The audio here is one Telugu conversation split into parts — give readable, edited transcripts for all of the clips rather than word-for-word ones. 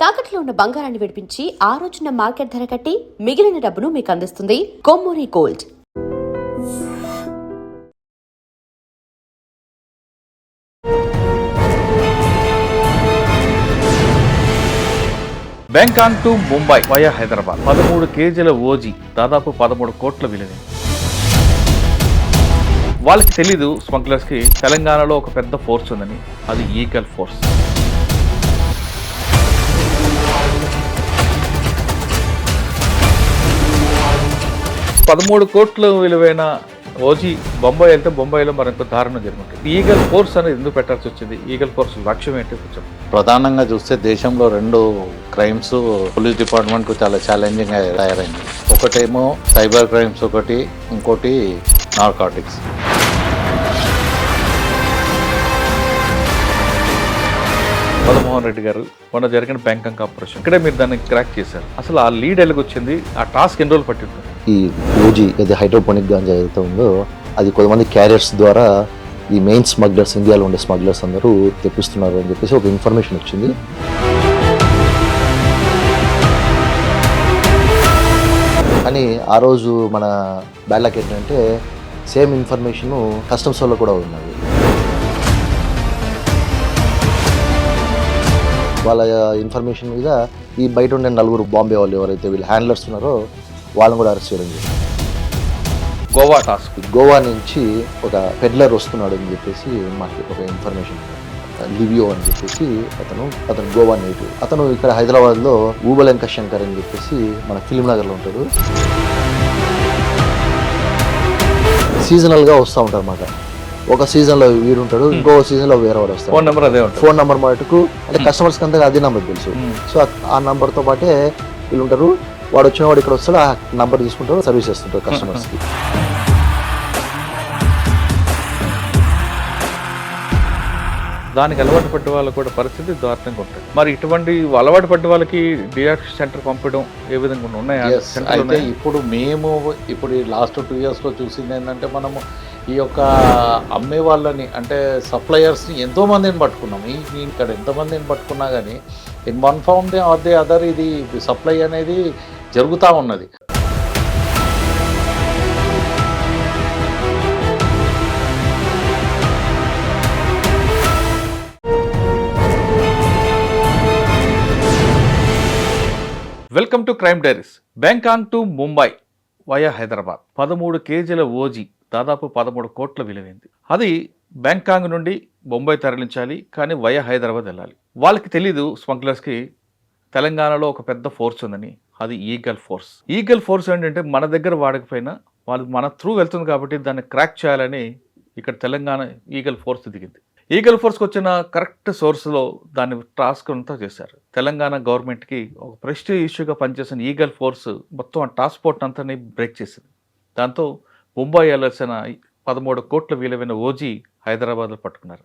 తాకట్లో ఉన్న బంగారాన్ని విడిపించి ఆ రోజున మార్కెట్ ధర కట్టి మిగిలిన డబ్బును మీకు అందిస్తుంది Kommuri gold. Bangkok to Mumbai via Hyderabad 13 కేజీల ఓజీ దాదాపు 13 కోట్ల విలువ. వాళ్ళకి తెలీదు స్మగ్లర్స్కి తెలంగాణలో ఒక పెద్ద ఫోర్స్ ఉందని, అది ఈగల్ ఫోర్స్. $13 కోట్ల విలువైన ఓజీ బొంబాయి వెళ్తే బొంబాయిలో మరింత దారుణం జరుగుతుంది. ఈగల్ ఫోర్స్ అనేది ఎందుకు పెట్టాల్సి వచ్చింది? ఈగల్ ఫోర్స్ లక్ష్యం ఏంటి కొంచెం? ప్రధానంగా చూస్తే దేశంలో 2 క్రైమ్స్ పోలీస్ డిపార్ట్మెంట్కు చాలా ఛాలెంజింగ్ తయారైంది. ఒకటేమో సైబర్ క్రైమ్స్, ఇంకోటి నార్కాటిక్స్. మదన్మోహన్ రెడ్డి గారు మొన్న జరిగిన బ్యాంకాక్ ఆపరేషన్, ఇక్కడే మీరు దాన్ని క్రాక్ చేశారు. అసలు ఆ లీడ్ ఎలాగ వచ్చింది? ఆ టాస్క్ ఎన్ని రోజులు పట్టింది? ఈ ఓజీ ఏది హైడ్రోపోనిక్ గాంజా ఏదైతే ఉందో అది కొంతమంది క్యారియర్స్ ద్వారా ఈ మెయిన్ స్మగ్లర్స్, ఇండియాలో ఉండే స్మగ్లర్స్ అందరూ తెప్పిస్తున్నారు అని చెప్పేసి ఒక ఇన్ఫర్మేషన్ వచ్చింది. కానీ ఆ రోజు మన బ్యాడ్ లక్ ఏంటంటే సేమ్ ఇన్ఫర్మేషన్ కస్టమ్స్ వల్ల కూడా ఉన్నది. వాళ్ళ ఇన్ఫర్మేషన్ మీద ఈ బయట ఉండే 4 బాంబే వాళ్ళు ఎవరైతే వీళ్ళు హ్యాండ్లర్స్ ఉన్నారో వాళ్ళని కూడా అరెస్ట్ చేయడం జరిగింది. గోవా టాస్క్, గోవా నుంచి ఒక పెడ్లర్ వస్తున్నాడు అని చెప్పేసి మాకు ఒక ఇన్ఫర్మేషన్, లివియో అని చెప్పేసి అతను గోవా నేటివ్. అతను ఇక్కడ హైదరాబాద్లో ఊబలంక శంకర్ అని చెప్పేసి మన ఫిలిం నగర్లో ఉంటాడు. సీజనల్గా వస్తూ ఉంటారు అన్నమాట. ఒక సీజన్లో వీడు ఉంటాడు, ఇంకో సీజన్లో వేరే వాడు వస్తాడు. ఫోన్ నెంబర్ అదే ఉంటుంది. ఫోన్ నెంబర్ మటుకు అంటే కస్టమర్స్కి అంతా అదే నెంబర్ తెలుసు. సో ఆ నెంబర్తో పాటే వీళ్ళు ఉంటారు. వాడు వచ్చిన వాడు ఇక్కడ వస్తాడు, ఆ నెంబర్ తీసుకుంటారు, సర్వీస్ చేస్తుంటారు కస్టమర్స్కి. దానికి అలవాటు పడ్డ వాళ్ళకు కూడా పరిస్థితి దారుణంగా ఉంటుంది. మరి ఇటువంటి అలవాటు పడ్డ వాళ్ళకి డిఆర్ఎస్ సెంటర్ పంపడం ఏ విధంగా ఉన్నాయా? అయితే ఇప్పుడు లాస్ట్ 2 yearsలో చూసింది ఏంటంటే, మనము ఈ యొక్క అమ్మే వాళ్ళని అంటే సప్లయర్స్ని ఎంతోమందిని పట్టుకున్నాం. ఇక్కడ ఎంతమందిని పట్టుకున్నా కానీ in one form or the other ఇది సప్లై అనేది జరుగుతూ ఉన్నది. Welcome to crime diaries. Bangkok to Mumbai via Hyderabad 13 కేజీల ఓజీ దాదాపు 13 కోట్ల విలువైంది. అది బ్యాంకాక్ నుండి బొంబాయి తరలించాలి, కానీ వయా హైదరాబాద్ వెళ్ళాలి. వాళ్ళకి తెలీదు స్మగ్లర్స్కి తెలంగాణలో ఒక పెద్ద ఫోర్స్ ఉందని, అది ఈగల్ ఫోర్స్. ఈగల్ ఫోర్స్ ఏంటంటే మన దగ్గర వాడకపోయినా వాళ్ళు మన త్రూ వెళ్తుంది కాబట్టి దాన్ని క్రాక్ చేయాలని ఇక్కడ తెలంగాణ ఈగల్ ఫోర్స్ దిగింది. ఈగల్ ఫోర్స్కి వచ్చిన కరెక్ట్ సోర్స్లో దాన్ని టాస్క్ అంతా చేశారు. తెలంగాణ గవర్నమెంట్కి ఒక ప్రెస్టీజ్ ఇష్యూగా పనిచేసిన ఈగల్ ఫోర్స్ మొత్తం ఆ టాస్క్ ఫోర్స్ అంతా బ్రేక్ చేసింది. దాంతో ముంబై వెళ్ళాల్సిన 13 కోట్ల విలువైన ఓజీ హైదరాబాద్లో పట్టుకున్నారు.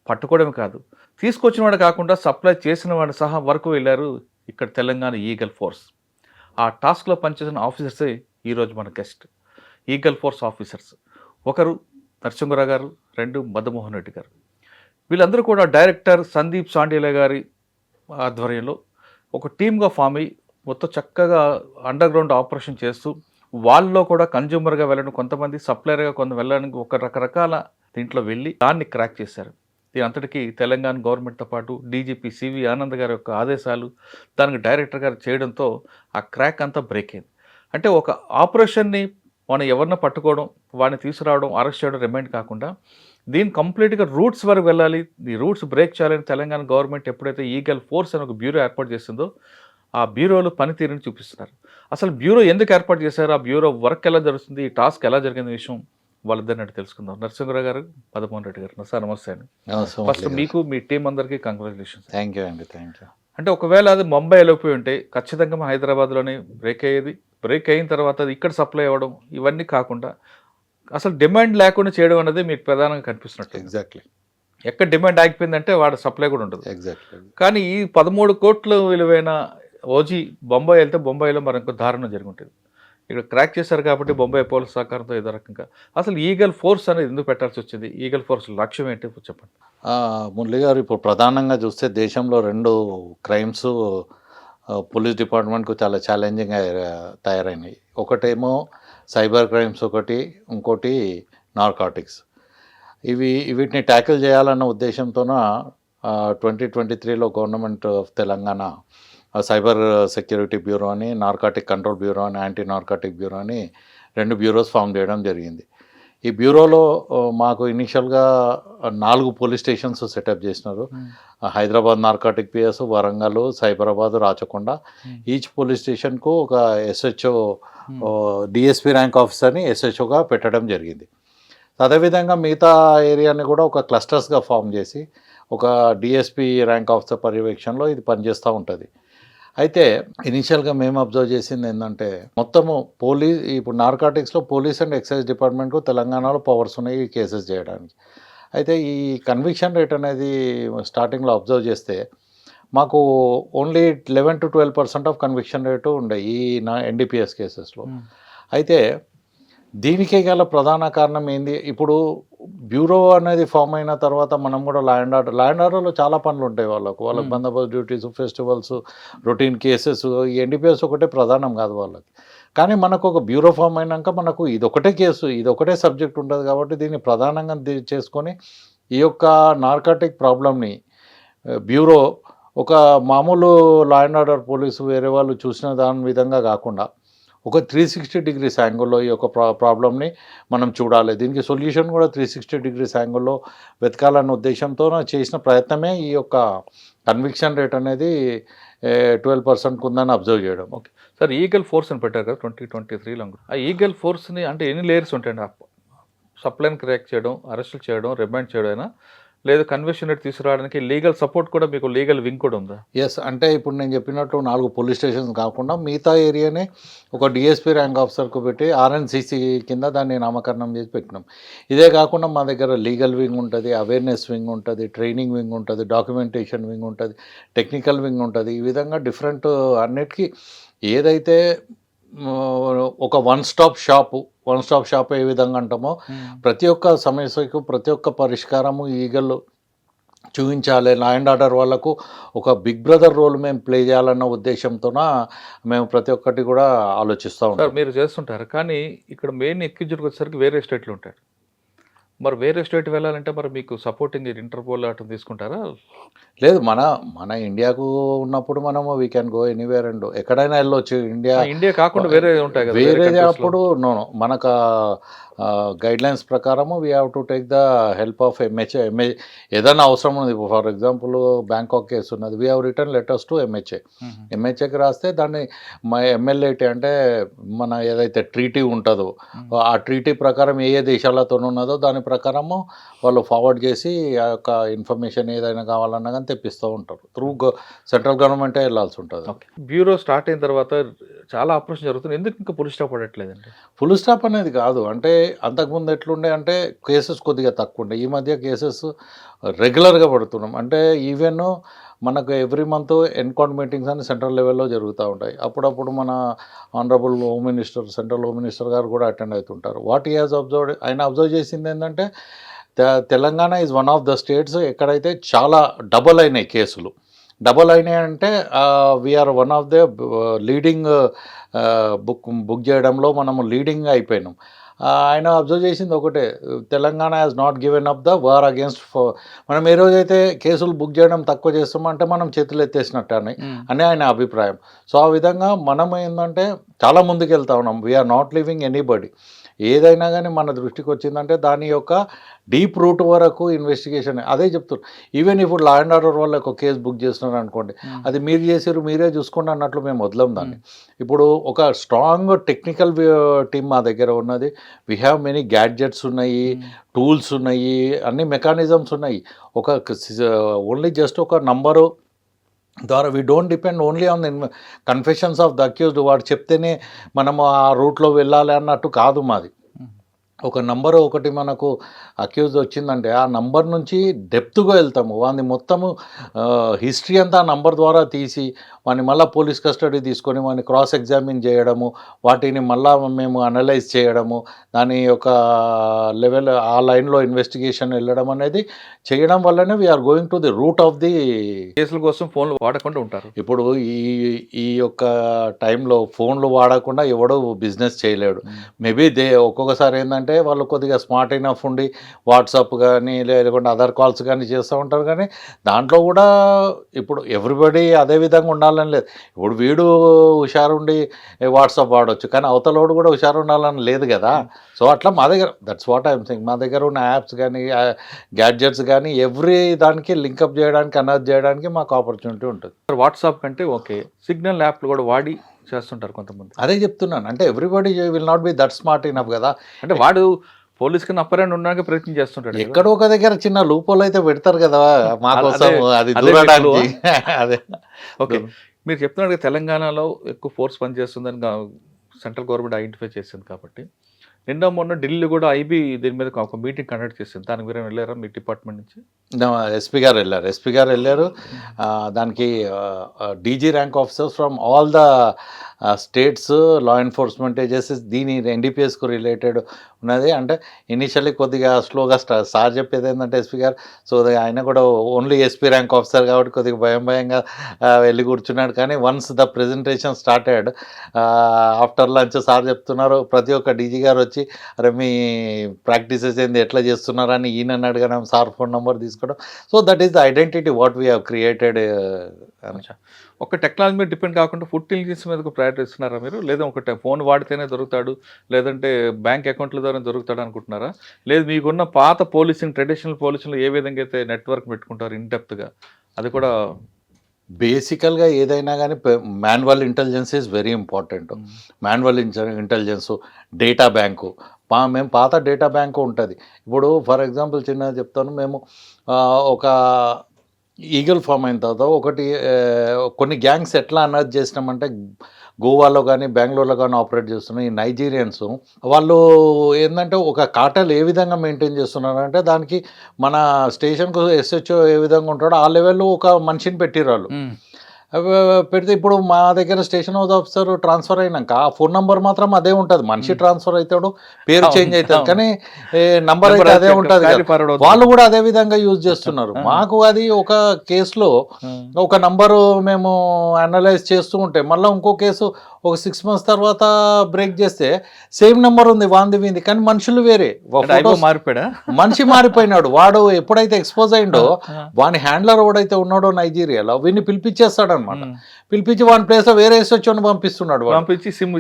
పట్టుకోవడమే కాదు, తీసుకొచ్చిన వాడు కాకుండా సప్లై చేసిన వాడు సహా వరకు వెళ్ళారు ఇక్కడ తెలంగాణ ఈగల్ ఫోర్స్. ఆ టాస్క్లో పనిచేసిన ఆఫీసర్సే ఈరోజు మన గెస్ట్. ఈగల్ ఫోర్స్ ఆఫీసర్స్ ఒకరు నరసింహరావు గారు, 2 మదన్మోహన్ రెడ్డి గారు. వీళ్ళందరూ కూడా డైరెక్టర్ సందీప్ సాండిలా గారి ఆధ్వర్యంలో ఒక టీమ్గా ఫామ్ అయ్యి మొత్తం చక్కగా అండర్ గ్రౌండ్ ఆపరేషన్ చేస్తూ వాళ్ళలో కూడా కన్జ్యూమర్గా వెళ్ళడం, కొంతమంది సప్లయర్గా కొంత వెళ్ళడానికి ఒక రకరకాల దీంట్లో వెళ్ళి దాన్ని క్రాక్ చేశారు. దీని అంతటికీ తెలంగాణ గవర్నమెంట్తో పాటు డీజీపీ సివి ఆనంద్ గారి యొక్క ఆదేశాలు, దానికి డైరెక్టర్ గారు చేయడంతో ఆ క్రాక్ అంతా బ్రేక్ అయింది. అంటే ఒక ఆపరేషన్ని మనం ఎవరిని పట్టుకోవడం, వాడిని తీసుకురావడం, అరెస్ట్ చేయడం రిమైండ్ కాకుండా దీని కంప్లీట్గా రూట్స్ వరకు వెళ్ళాలి. ఈ రూట్స్ బ్రేక్ చేయాలని తెలంగాణ గవర్నమెంట్ ఎప్పుడైతే ఈగల్ ఫోర్స్ అని ఒక బ్యూరో ఏర్పాటు చేస్తుందో ఆ బ్యూరోలో పనితీరుని చూపిస్తున్నారు. అసలు బ్యూరో ఎందుకు ఏర్పాటు చేశారు, ఆ బ్యూరో వర్క్ ఎలా జరుగుతుంది, ఈ టాస్క్ ఎలా జరిగిన విషయం వాళ్ళిద్దరిని తెలుసుకుందాం. నరసింహరావు గారు, మదన్మోహన్ రెడ్డి గారు, సార్ నమస్తే అండి. ఫస్ట్ మీకు, మీ టీం అందరికీ కంగ్రాచులేషన్స్. థ్యాంక్ యూ అండి. Thank you. అంటే ఒకవేళ అది ముంబై వెళ్ళిపోయి ఉంటే ఖచ్చితంగా హైదరాబాద్లోనే బ్రేక్ అయ్యేది. బ్రేక్ అయిన తర్వాత అది ఇక్కడ సప్లై అవ్వడం, ఇవన్నీ కాకుండా అసలు డిమాండ్ లేకుండా చేయడం అనేది మీకు ప్రధానంగా కనిపిస్తున్నట్టు. ఎగ్జాక్ట్లీ. ఎక్కడ డిమాండ్ ఆగిపోయిందంటే వాడు సప్లై కూడా ఉంటుంది. ఎగ్జాక్ట్లీ. కానీ ఈ 13 కోట్ల విలువైన ఓజీ బొంబాయి వెళ్తే బొంబాయిలో మరొక దారుణం జరిగి ఉంటుంది. ఇక్కడ క్రాక్ చేశారు కాబట్టి బొంబాయి పోలీస్ సహకారంతో ఏదో రకంగా. అసలు ఈగల్ ఫోర్స్ అనేది ఎందుకు పెట్టాల్సి వచ్చింది? ఈగల్ ఫోర్స్ లక్ష్యం ఏంటి చెప్పండి? మురళి గారు, ఇప్పుడు ప్రధానంగా చూస్తే దేశంలో 2 క్రైమ్స్ పోలీస్ డిపార్ట్మెంట్కు చాలా ఛాలెంజింగ్ తయారైనాయి. ఒకటేమో సైబర్ క్రైమ్స్, ఇంకోటి నార్కాటిక్స్. వీటిని ట్యాకిల్ చేయాలన్న ఉద్దేశంతోన 2023లో government of Telangana cyber security bureau అని, నార్కాటిక్ కంట్రోల్ బ్యూరో అని, యాంటీ నార్కాటిక్ బ్యూరో అని 2 బ్యూరోస్ ఫామ్ చేయడం జరిగింది. ఈ బ్యూరోలో మాకు ఇనిషియల్గా 4 పోలీస్ స్టేషన్స్ సెటప్ చేసినారు. Hyderabad narcotic PS, Warangal, Cyberabad, Rachakonda. Each police స్టేషన్కు ఒక ఎస్హెచ్ఓ, డిఎస్పీ ర్యాంక్ ఆఫీసర్ని ఎస్హెచ్ఓగా పెట్టడం జరిగింది. అదేవిధంగా మిగతా ఏరియాని కూడా ఒక క్లస్టర్స్గా ఫామ్ చేసి ఒక డిఎస్పీ ర్యాంక్ ఆఫీసర్ పర్యవేక్షణలో ఇది పనిచేస్తూ ఉంటుంది. అయితే ఇనిషియల్గా మేము అబ్జర్వ్ చేసింది ఏంటంటే, మొత్తము ఇప్పుడు నార్కాటిక్స్లో పోలీస్ అండ్ ఎక్సైజ్ డిపార్ట్మెంట్కు తెలంగాణలో పవర్స్ ఉన్నాయి ఈ కేసెస్ చేయడానికి. అయితే ఈ కన్విక్షన్ రేట్ అనేది స్టార్టింగ్లో అబ్జర్వ్ చేస్తే మాకు only 11 to 12% of conviction rate ఉండే ఈ ఎన్డీపీఎస్ కేసెస్లో. అయితే దీనికే గల ప్రధాన కారణం ఏంది? ఇప్పుడు బ్యూరో అనేది ఫామ్ అయిన తర్వాత మనం కూడా లా అండ్ ఆర్డర్లో చాలా పనులు ఉంటాయి వాళ్ళకు బందోబస్తు డ్యూటీస్, ఫెస్టివల్స్, రొటీన్ కేసెస్. ఈ ఎన్డీపీఎస్ ఒకటే ప్రధానం కాదు వాళ్ళకి. కానీ మనకు ఒక బ్యూరో ఫామ్ అయినాక మనకు ఇదొకటే కేసు, ఇదొకటే సబ్జెక్ట్ ఉంటుంది కాబట్టి దీన్ని ప్రధానంగా చేసుకొని ఈ యొక్క నార్కాటిక్ ప్రాబ్లమ్ని బ్యూరో ఒక మామూలు లా అండ్ ఆర్డర్ పోలీసు వేరే వాళ్ళు చూసిన దాని విధంగా కాకుండా ఒక 360 degrees యాంగిల్లో ఈ యొక్క ప్రాబ్లమ్ని మనం చూడాలి. దీనికి సొల్యూషన్ కూడా 360 degrees యాంగిల్లో వెతకాలన్న ఉద్దేశంతో చేసిన ప్రయత్నమే ఈ యొక్క కన్విక్షన్ రేట్ అనేది 12% ఉందని అబ్జర్వ్ చేయడం. ఓకే సార్, ఈగల్ ఫోర్స్ అని పెట్టారు కదా 2023లో. ఆ ఈగల్ ఫోర్స్ని అంటే ఎన్ని లేయర్స్ ఉంటాయండి? సప్లైని క్రాక్ చేయడం, అరెస్టులు చేయడం, రిమాండ్ చేయడం, లేదు కన్విక్షన్ రేట్ తీసుకురావడానికి లీగల్ సపోర్ట్ కూడా, మీకు లీగల్ వింగ్ కూడా ఉందా? ఎస్, అంటే ఇప్పుడు నేను చెప్పినట్టు 4 పోలీస్ స్టేషన్స్ కాకుండా మిగతా ఏరియానే ఒక డిఎస్పీ ర్యాంక్ ఆఫీసర్కు పెట్టి ఆర్ఎన్సిసి కింద దాన్ని నామకరణం చేసి పెట్టినాం. ఇదే కాకుండా మా దగ్గర లీగల్ వింగ్ ఉంటుంది, అవేర్నెస్ వింగ్ ఉంటుంది, ట్రైనింగ్ వింగ్ ఉంటుంది, డాక్యుమెంటేషన్ వింగ్ ఉంటుంది, టెక్నికల్ వింగ్ ఉంటుంది. ఈ విధంగా డిఫరెంట్ అన్నిటికీ ఏదైతే ఒక వన్ స్టాప్ షాప్ ఏ విధంగా అంటామో ప్రతి ఒక్క సమస్యకు ప్రతి ఒక్క పరిష్కారము ఈగల్ చూపించాలి. లా అండ్ ఆర్డర్ వాళ్ళకు ఒక బిగ్ బ్రదర్ రోల్ మేము ప్లే చేయాలన్న ఉద్దేశంతోన మేము ప్రతి ఒక్కటి కూడా ఆలోచిస్తూ ఉంటాం. మీరు చేస్తుంటారు, కానీ ఇక్కడ మెయిన్ ఎక్కించుకు వచ్చేసరికి వేరే స్టేట్లు ఉంటారు. మరి వేరే స్టేట్ వెళ్ళాలంటే మరి మీకు సపోర్టింగ్ ఇంటర్పోల్ అటు తీసుకుంటారా? లేదు, మన ఇండియాకు ఉన్నప్పుడు మనము we can go anywhere and ఎక్కడైనా వెళ్ళొచ్చు. ఇండియా కాకుండా వేరే ఉంటాయి కదా, వేరేది అప్పుడు మనకు గైడ్లైన్స్ ప్రకారము we have to take the help of MHA. ఏదైనా అవసరం ఉంది, ఫర్ ఎగ్జాంపుల్ బ్యాంకాక్ కేసు ఉన్నది, we have return letters to ఎంహెచ్ఏకి రాస్తే దాన్ని ఎంఎల్ఏటీ అంటే మన ఏదైతే ట్రీటీ ఉంటుందో ఆ ట్రీటీ ప్రకారం ఏ దేశాలతో ఉన్నదో దాని ప్రకారము వాళ్ళు ఫార్వర్డ్ చేసి ఆ యొక్క ఇన్ఫర్మేషన్ ఏదైనా కావాలన్నా కానీ తెప్పిస్తూ ఉంటారు. త్రూ సెంట్రల్ గవర్నమెంటే వెళ్ళాల్సి ఉంటుంది. బ్యూరో స్టార్ట్ అయిన తర్వాత చాలా ఆపరేషన్ జరుగుతుంది, ఎందుకు ఇంకా ఫుల్ స్టాప్ పడట్లేదండి? ఫుల్ స్టాప్ అనేది కాదు, అంటే అంతకుముందు ఎట్లుండే అంటే కేసెస్ కొద్దిగా తక్కువ ఉండే. ఈ మధ్య కేసెస్ రెగ్యులర్గా పడుతున్నాం. అంటే ఈవెన్ మనకు ఎవ్రీ మంత్ ఎన్కౌంటర్ మీటింగ్స్ అని సెంట్రల్ లెవెల్లో జరుగుతూ ఉంటాయి. అప్పుడప్పుడు మన honourable home minister, central home minister గారు కూడా అటెండ్ అవుతుంటారు. వాట్ హీ హాజ్ అబ్జర్వ్డ్, ఆయన అబ్జర్వ్ చేసింది ఏంటంటే Telangana is one of the states ఎక్కడైతే చాలా డబల్ అయినాయి కేసులు. డబల్ అయినాయి అంటే we're one of the leading book చేయడంలో మనము లీడింగ్ అయిపోయినాం. ఆయన అబ్జర్వ్ చేసింది ఒకటే, Telangana has not given up the war against. మనం ఏ రోజైతే కేసులు బుక్ చేయడం తక్కువ చేస్తామో అంటే మనం చేతులు ఎత్తేసినట్టు అని ఆయన అభిప్రాయం. సో ఆ విధంగా మనం ఏంటంటే చాలా ముందుకు వెళ్తా ఉన్నాం. We're not living anybody. ఏదైనా కానీ మన దృష్టికి వచ్చిందంటే దాని యొక్క డీప్ రూట్ వరకు ఇన్వెస్టిగేషన్. అదే చెప్తున్నారు, ఈవెన్ ఇప్పుడు లా అండ్ ఆర్డర్ వాళ్ళు ఒక కేసు బుక్ చేస్తున్నారు అనుకోండి, అది మీరు చేసారు మీరే చూసుకోండి అన్నట్లు మేము వదలం దాన్ని. ఇప్పుడు ఒక స్ట్రాంగ్ టెక్నికల్ టీమ్ మా దగ్గర ఉన్నది. వీ హ్యావ్ మెనీ గ్యాడ్జెట్స్ ఉన్నాయి, టూల్స్ ఉన్నాయి, అన్ని మెకానిజమ్స్ ఉన్నాయి. ఒక ఓన్లీ జస్ట్ ఒక నంబరు ద్వారా we don't depend only on the confessions of the accused. వాడు చెప్తేనే మనము ఆ రూట్లో వెళ్ళాలి అన్నట్టు కాదు మాది. ఒక నంబర్ ఒకటి మనకు అక్యూజ్ వచ్చిందంటే ఆ నంబర్ నుంచి డెప్త్గా వెళ్తాము. వాడిని మొత్తము హిస్టరీ అంతా ఆ నంబర్ ద్వారా తీసి వాడిని మళ్ళీ పోలీస్ కస్టడీ తీసుకొని వాడిని క్రాస్ ఎగ్జామిన్ చేయడము, వాటిని మళ్ళా మేము అనలైజ్ చేయడము, దాని యొక్క లెవెల్ ఆ లైన్లో ఇన్వెస్టిగేషన్ వెళ్ళడం అనేది చేయడం వల్లనే we're going to the root of the. కేసుల కోసం ఫోన్లు వాడకుండా ఉంటారు. ఇప్పుడు ఈ యొక్క టైంలో ఫోన్లు వాడకుండా ఎవడో బిజినెస్ చేయలేడు. మేబీ ఒక్కొక్కసారి ఏంటంటే వాళ్ళు కొద్దిగా స్మార్ట్ ఇనఫ్ ఉండి వాట్సాప్ కానీ లేకుంటే అదర్ కాల్స్ కానీ చేస్తూ ఉంటారు. కానీ దాంట్లో కూడా ఇప్పుడు ఎవ్రీబడి అదే విధంగా ఉండాలని లేదు. ఇప్పుడు వీడు హుషారుండి వాట్సాప్ వాడవచ్చు, కానీ అవతలోడు కూడా హుషారు ఉండాలని లేదు కదా. సో అట్లా మా దగ్గర దట్స్ వాట్ ఐఎమ్ థింక్, మా దగ్గర ఉన్న యాప్స్ కానీ గ్యాడ్జెట్స్ కానీ ఎవ్రీ దానికి లింకప్ చేయడానికి అనర్జ్ చేయడానికి మాకు ఆపర్చునిటీ ఉంటుంది. వాట్సాప్ కంటే ఓకే, సిగ్నల్ యాప్లు కూడా వాడి చేస్తుంటారు కొంతమంది. అదే చెప్తున్నాను, అంటే everybody will not be that smart enough కదా. అంటే వాడు పోలీస్ కి అప్పరెండ్ ఉండడానికి ప్రయత్నం చేస్తుంటాడు. ఎక్కడో ఒక దగ్గర చిన్న లూపోలు అయితే పెడతారు కదా మా కోసం, అది అదే దూరడానికి. అదే ఓకే, మీరు చెప్తున్నారు కదా తెలంగాణలో ఎక్కువ ఫోర్స్ పనిచేస్తుందని సెంట్రల్ గవర్నమెంట్ ఐడెంటిఫై చేసింది కాబట్టి, నిన్న మొన్న ఢిల్లీ కూడా ఐబీ దీని మీద ఒక మీటింగ్ కండక్ట్ చేసింది. దానికి మీరు వెళ్ళారా మీ డిపార్ట్మెంట్ నుంచి? ఎస్పీ గారు వెళ్ళారు. దానికి DG rank officers from all the states law enforcement agencies దీని ఎన్డీపీఎస్కు రిలేటెడ్ ఉన్నది. అంటే ఇనిషియల్లీ కొద్దిగా స్లోగా సార్ చెప్పేది ఏంటంటే ఎస్పీ గారు, సో ఆయన కూడా ఓన్లీ ఎస్పీ ర్యాంక్ ఆఫీసర్ కాబట్టి కొద్దిగా భయంగా వెళ్ళి కూర్చున్నాడు. కానీ once the presentation started after lunch sir చెప్తున్నారు, ప్రతి ఒక్క డీజీ గారు వచ్చి అరే మీ ప్రాక్టీసెస్ ఏంది ఎట్లా చేస్తున్నారని ఈయన అడగడం, సార్ ఫోన్ నెంబర్ తీసుకోవడం. So that is the identity what we have created. ఒక టెక్నాలజీ మీద డిపెండ్ కాకుండా ఫుడ్ ఇంటెలిజెన్స్ మీద ప్రయారిటీ ఇస్తున్నారా మీరు? లేదా ఒక ఫోన్ వాడితేనే దొరుకుతాడు, లేదంటే బ్యాంక్ అకౌంట్ల ద్వారా దొరుకుతాడు అనుకుంటున్నారా? లేదు మీకున్న పాత పోలీసింగ్, ట్రెడిషనల్ పోలీసులు ఏ విధంగా అయితే నెట్వర్క్ పెట్టుకుంటారు ఇన్డెప్త్గా, అది కూడా బేసికల్గా ఏదైనా కానీ manual intelligence is very important. Manual intelligence, data bank, మేము పాత డేటా బ్యాంకు ఉంటుంది. ఇప్పుడు ఫర్ ఎగ్జాంపుల్ చిన్నగా చెప్తాను, మేము ఒక ఈగల్ ఫామ్ అయిన తర్వాత ఒకటి కొన్ని గ్యాంగ్స్ ఎట్లా అనర్జ్ చేసినామంటే గోవాలో కానీ బెంగళూరులో కానీ ఆపరేట్ చేస్తున్న ఈ నైజీరియన్స్ వాళ్ళు ఏంటంటే ఒక కార్టెల్ ఏ విధంగా మెయింటైన్ చేస్తున్నారంటే దానికి మన స్టేషన్కు ఎస్హెచ్ఓ ఏ విధంగా ఉంటాడో ఆ లెవెల్లో ఒక మనిషిని పెట్టిరు వాళ్ళు. పెడితే ఇప్పుడు మా దగ్గర స్టేషన్ హౌస్ ఆఫీసర్ ట్రాన్స్ఫర్ అయినాక ఆ ఫోన్ నంబర్ మాత్రం అదే ఉంటుంది. మనిషి ట్రాన్స్ఫర్ అవుతాడు, పేరు చేంజ్ అవుతుంది, కానీ నంబర్ అయితే అదే ఉంటుంది. వాళ్ళు కూడా అదే విధంగా యూజ్ చేస్తున్నారు. మాకు అది ఒక కేసులో ఒక నంబరు మేము అనలైజ్ చేస్తూ ఉంటే మళ్ళీ ఇంకో కేసు ఒక 6 months తర్వాత బ్రేక్ చేస్తే సేమ్ నెంబర్ ఉంది వాంది వీంది, కానీ మనుషులు వేరే. మారిపోయాడా? మనిషి మారిపోయినాడు. వాడు ఎప్పుడైతే ఎక్స్పోజ్ అయిండో వాని హ్యాండ్లర్ ఎవడైతే ఉన్నాడో నైజీరియాలో వీడిని పిలిపించేస్తాడు అనమాట. పిలిపించి వాని ప్లేస్ లో వేరే వచ్చి పంపిస్తున్నాడు. పంపించి సిమ్